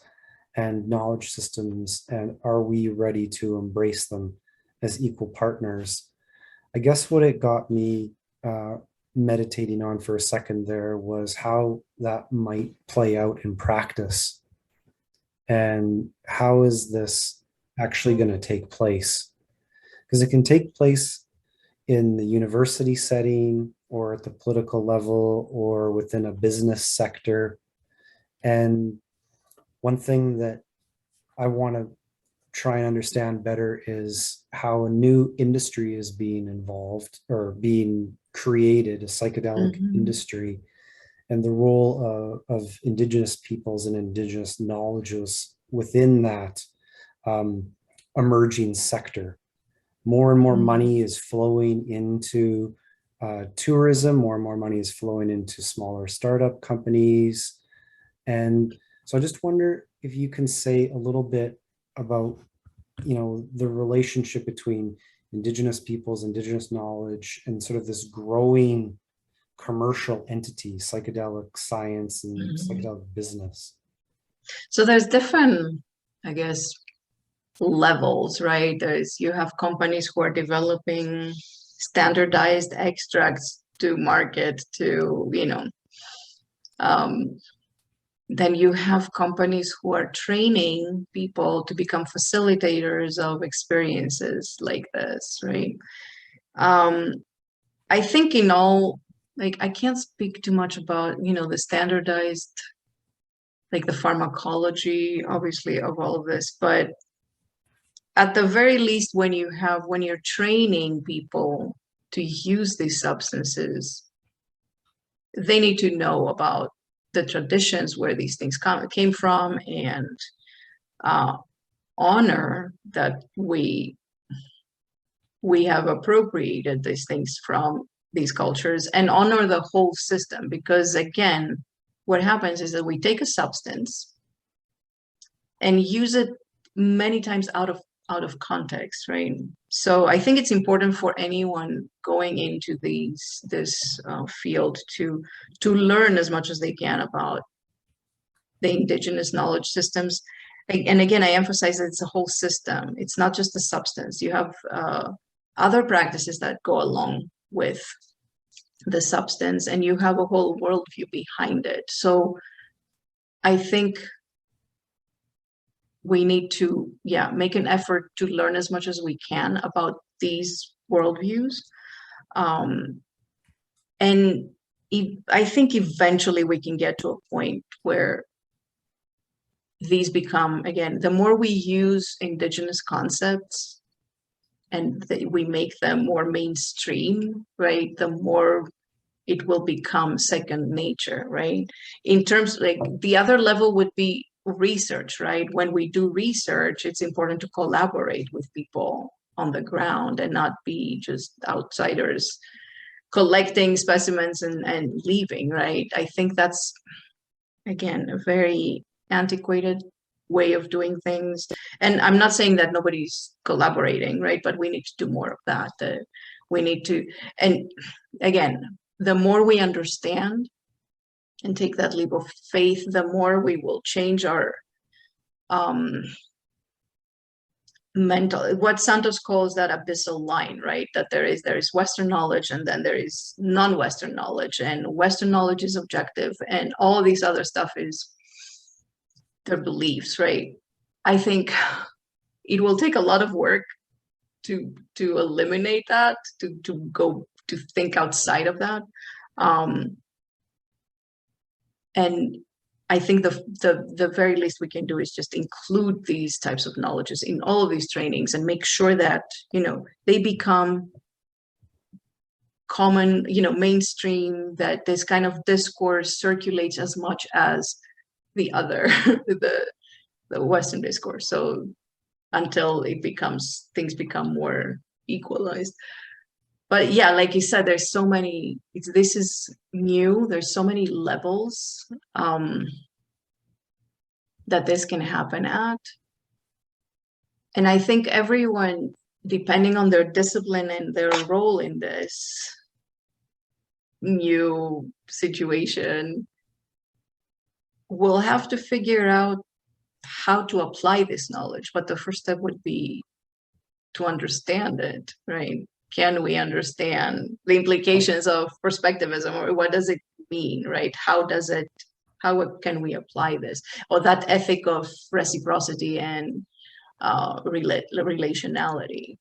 and knowledge systems, and are we ready to embrace them as equal partners? I guess what it got me meditating on for a second there was how that might play out in practice, and how is this actually going to take place? Because it can take place in the university setting or at the political level or within a business sector. And one thing that I want to try and understand better is how a new industry is being involved or being created, a psychedelic Mhm. industry, and the role of indigenous peoples and indigenous knowledges within that um, emerging sector. More and more Mhm. money is flowing into tourism, more and more money is flowing into smaller startup companies. And so I just wonder if you can say a little bit about, the relationship between indigenous peoples, indigenous knowledge, and sort of this growing commercial entity, psychedelic science and Mhm. psychedelic business. So there's different, I guess, levels, right? You have companies who are developing standardized extracts to market to, um, then you have companies who are training people to become facilitators of experiences like this, right? Um, I think in all, like, I can't speak too much about, the standardized, like the pharmacology, obviously, of all of this, but at the very least, when you're training people to use these substances, they need to know about the traditions where these things came from, and uh, honor that we have appropriated these things from these cultures, and honor the whole system. Because again, what happens is that we take a substance and use it many times out of context, right? So I think it's important for anyone going into this field to learn as much as they can about the indigenous knowledge systems. And again, I emphasize that it's a whole system. It's not just the substance. You have other practices that go along with the substance, and you have a whole worldview behind it. So I think we need to, make an effort to learn as much as we can about these worldviews. Um, and I think eventually we can get to a point where these become, again, the more we use indigenous concepts and we make them more mainstream, right, the more it will become second nature, right? In terms, like, the other level would be research, right? When we do research, it's important to collaborate with people on the ground and not be just outsiders collecting specimens and leaving, right? I think that's, again, a very antiquated way of doing things. And I'm not saying that nobody's collaborating, right? But we need to do more of that. We need to, and again, the more we understand and take that leap of faith, the more we will change our um, mental, what Santos calls that abyssal line, right? That there is Western knowledge, and then there is non-Western knowledge, and Western knowledge is objective, and all these other stuff is their beliefs, right? I think it will take a lot of work to eliminate that, to go to think outside of that. Um, and I think the very least we can do is just include these types of knowledges in all of these trainings and make sure that, they become common, mainstream, that this kind of discourse circulates as much as the other, the Western discourse. So until things become more equalized. But yeah, like you said, there's so many, this is new, there's so many levels that this can happen at. And I think everyone, depending on their discipline and their role in this new situation, will have to figure out how to apply this knowledge. But the first step would be to understand it, right? can we understand the implications of perspectivism, or what does it mean, right? How can we apply this, or that ethic of reciprocity and relationality?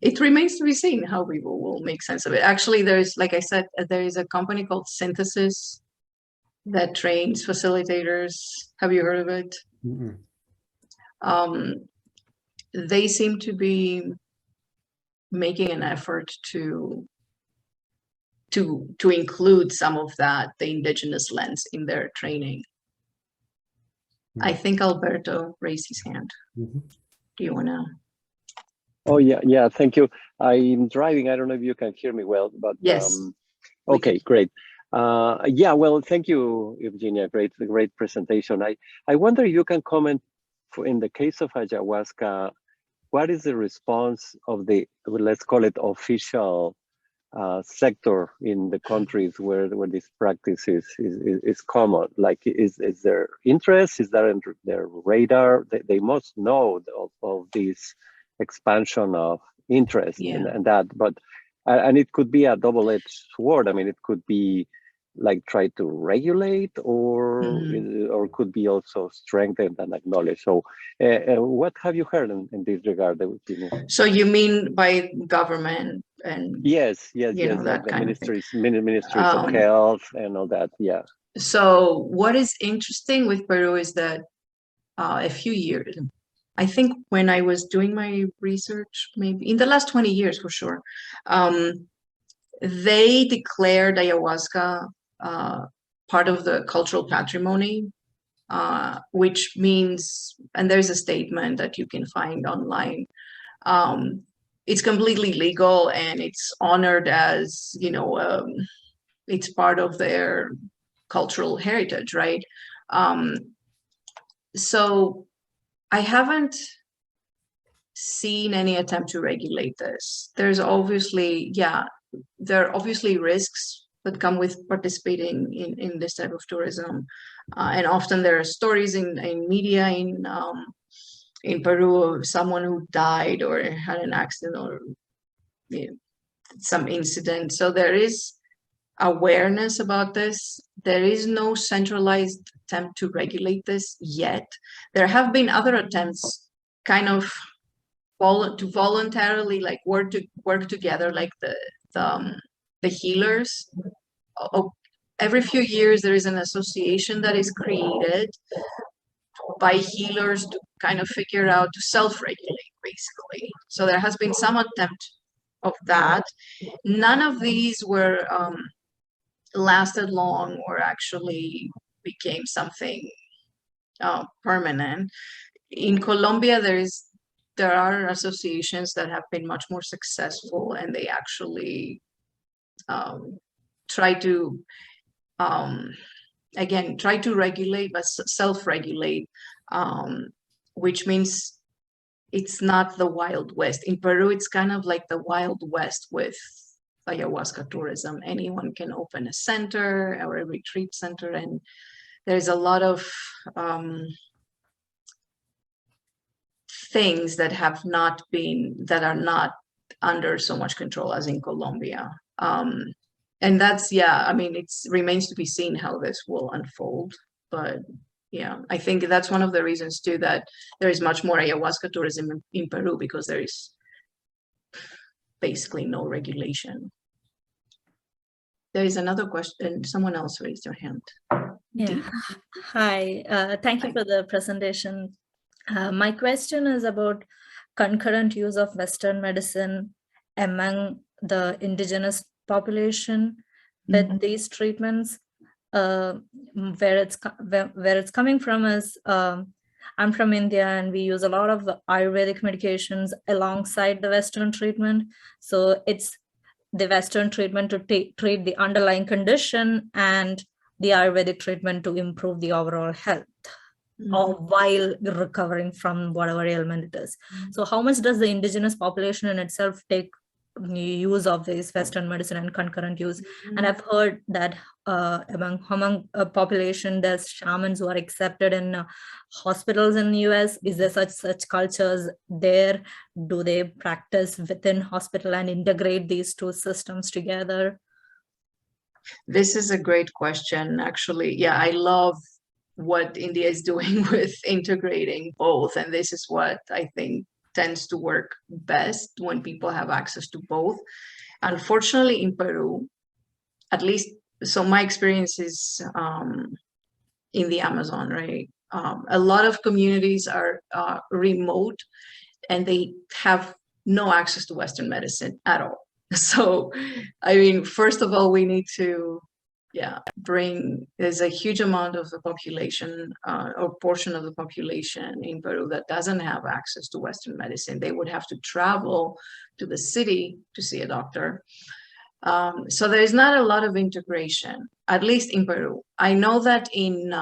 It remains to be seen how we will make sense of it. Actually, there's, like I said, there is a company called Synthesis that trains facilitators. Have you heard of it? Mm-mm. They seem to be making an effort to include some of that, the indigenous lens, in their training. I think Alberto raised his hand. Mm-hmm. Do you want to? Oh, yeah, thank you. I'm driving. I don't know if you can hear me well, but Yes. Okay, great. Yeah, well, thank you, Evgenia. Great presentation. I wonder if you can comment in the case of ayahuasca, what is the response of the, let's call it, official sector in the countries where this practice is common? Like, is there interest? Is there their radar? They must know of this expansion of interest and that, but and it could be a double-edged sword. I mean, it could be like try to regulate, or could be also strengthened and acknowledged. So what have you heard in this regard? So you mean by government and yes, that the kind ministries of health and all that. Yeah. So what is interesting with Peru is that a few years, I think when I was doing my research, maybe in the last 20 years for sure, they declared ayahuasca part of the cultural patrimony, which means, and there's a statement that you can find online, it's completely legal and it's honored as, it's part of their cultural heritage, right? So I haven't seen any attempt to regulate this. There are obviously risks that come with participating in this type of tourism. And often there are stories in media in Peru of someone who died or had an accident or some incident. So there is awareness about this. There is no centralized attempt to regulate this yet. There have been other attempts kind of to voluntarily like work together, like the healers. Every few years there is an association that is created by healers to kind of figure out to self-regulate, basically. So there has been some attempt of that. None of these were lasted long or actually became something permanent. In Colombia, there are associations that have been much more successful, and they actually try to regulate, but self-regulate, which means it's not the Wild West. In Peru, it's kind of like the Wild West with ayahuasca tourism. Anyone can open a center or a retreat center, and there's a lot of things that are not under so much control as in Colombia. And that's, it remains to be seen how this will unfold. But yeah, I think that's one of the reasons too that there is much more ayahuasca tourism in Peru, because there is basically no regulation. There is another question. Someone else raised their hand. Yeah. Hi. Thank you for the presentation. My question is about concurrent use of Western medicine among the indigenous population with these treatments. Where it's coming from is, I'm from India, and we use a lot of Ayurvedic medications alongside the Western treatment. So it's the Western treatment to treat the underlying condition, and the Ayurvedic treatment to improve the overall health, or while recovering from whatever ailment it is. So how much does the indigenous population in itself take use of this Western medicine and concurrent use. And I've heard that among a population, there's shamans who are accepted in hospitals in the US. Is there such cultures there? Do they practice within hospital and integrate these two systems together? This is a great question, actually. Yeah, I love what India is doing with integrating both. And this is what I think tends to work best when people have access to both. Unfortunately, in Peru, at least, so my experience is in the Amazon, right? A lot of communities are remote and they have no access to Western medicine at all. So, I mean, first of all, we need to, there's a huge amount of the population or portion of the population in Peru that doesn't have access to Western medicine. They would have to travel to the city to see a doctor. So there's not a lot of integration, at least in Peru. I know that in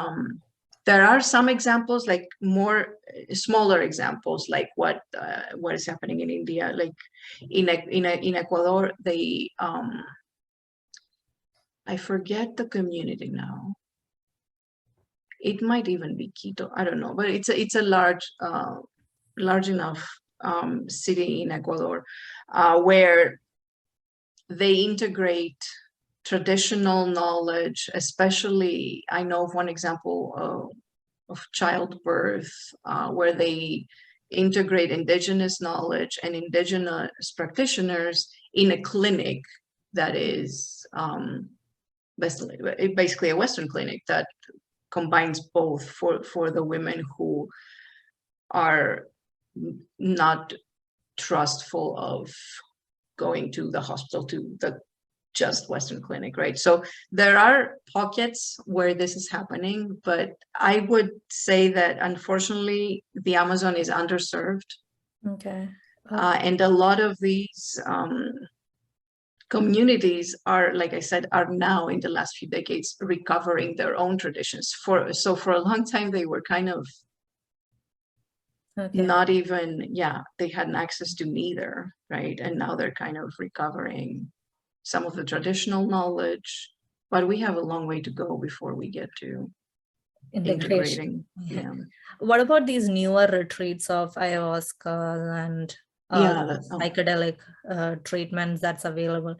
there are some examples, like more smaller examples, like what is happening in India, like in Ecuador. They I forget the community now. It might even be Quito. I don't know, but it's a large enough city in Ecuador where they integrate traditional knowledge, especially, I know of one example of childbirth, where they integrate indigenous knowledge and indigenous practitioners in a clinic that is basically a Western clinic that combines both for the women who are not trustful of going to the hospital, to the just Western clinic, right? So there are pockets where this is happening, but I would say that unfortunately the Amazon is underserved. Okay. And a lot of these communities are, like I said, are now in the last few decades recovering their own traditions. So for a long time they were kind of not even, they hadn't access to neither, right? And now they're kind of recovering some of the traditional knowledge, but we have a long way to go before we get to integrating. Yeah. What about these newer retreats of ayahuasca and psychedelic treatments that's available?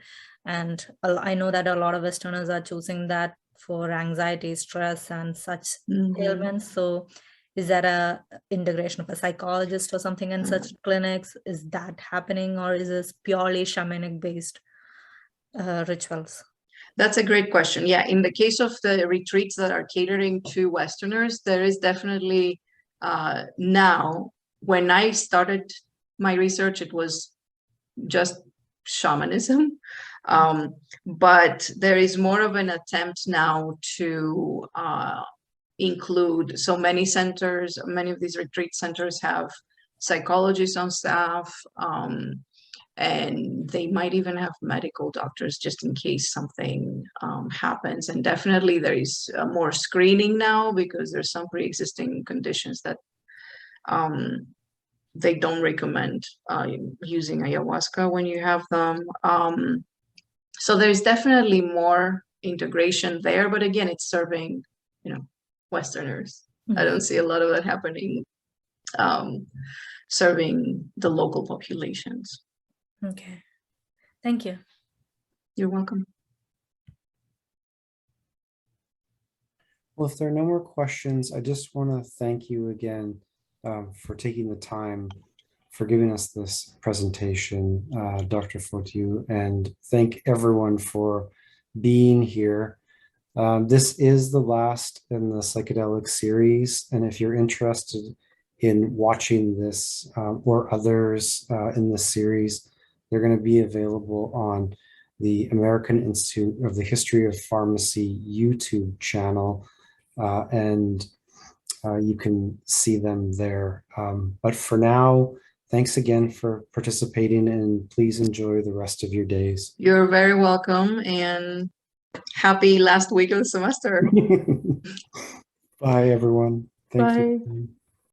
And I know that a lot of Westerners are choosing that for anxiety, stress, and such ailments. So is that a integration of a psychologist or something in such clinics? Is that happening, or is this purely shamanic based rituals? That's a great question. Yeah, in the case of the retreats that are catering to Westerners, there is definitely now, when I started my research, it was just shamanism. But there is more of an attempt now to include, so many centers, many of these retreat centers have psychologists on staff, and they might even have medical doctors just in case something happens. And definitely there is more screening now, because there's some pre-existing conditions that they don't recommend using ayahuasca when you have them. So there's definitely more integration there, but again, it's serving, Westerners. I don't see a lot of that happening, serving the local populations. Okay, thank you. You're welcome. Well, if there are no more questions, I just want to thank you again for taking the time, for giving us this presentation, Dr. Fotiou, and thank everyone for being here. This is the last in the psychedelic series, and if you're interested in watching this or others in this series, they're going to be available on the American Institute of the History of Pharmacy YouTube channel, and you can see them there. But for now, thanks again for participating, and please enjoy the rest of your days. You're very welcome, and happy last week of the semester. Bye, everyone. Thank you.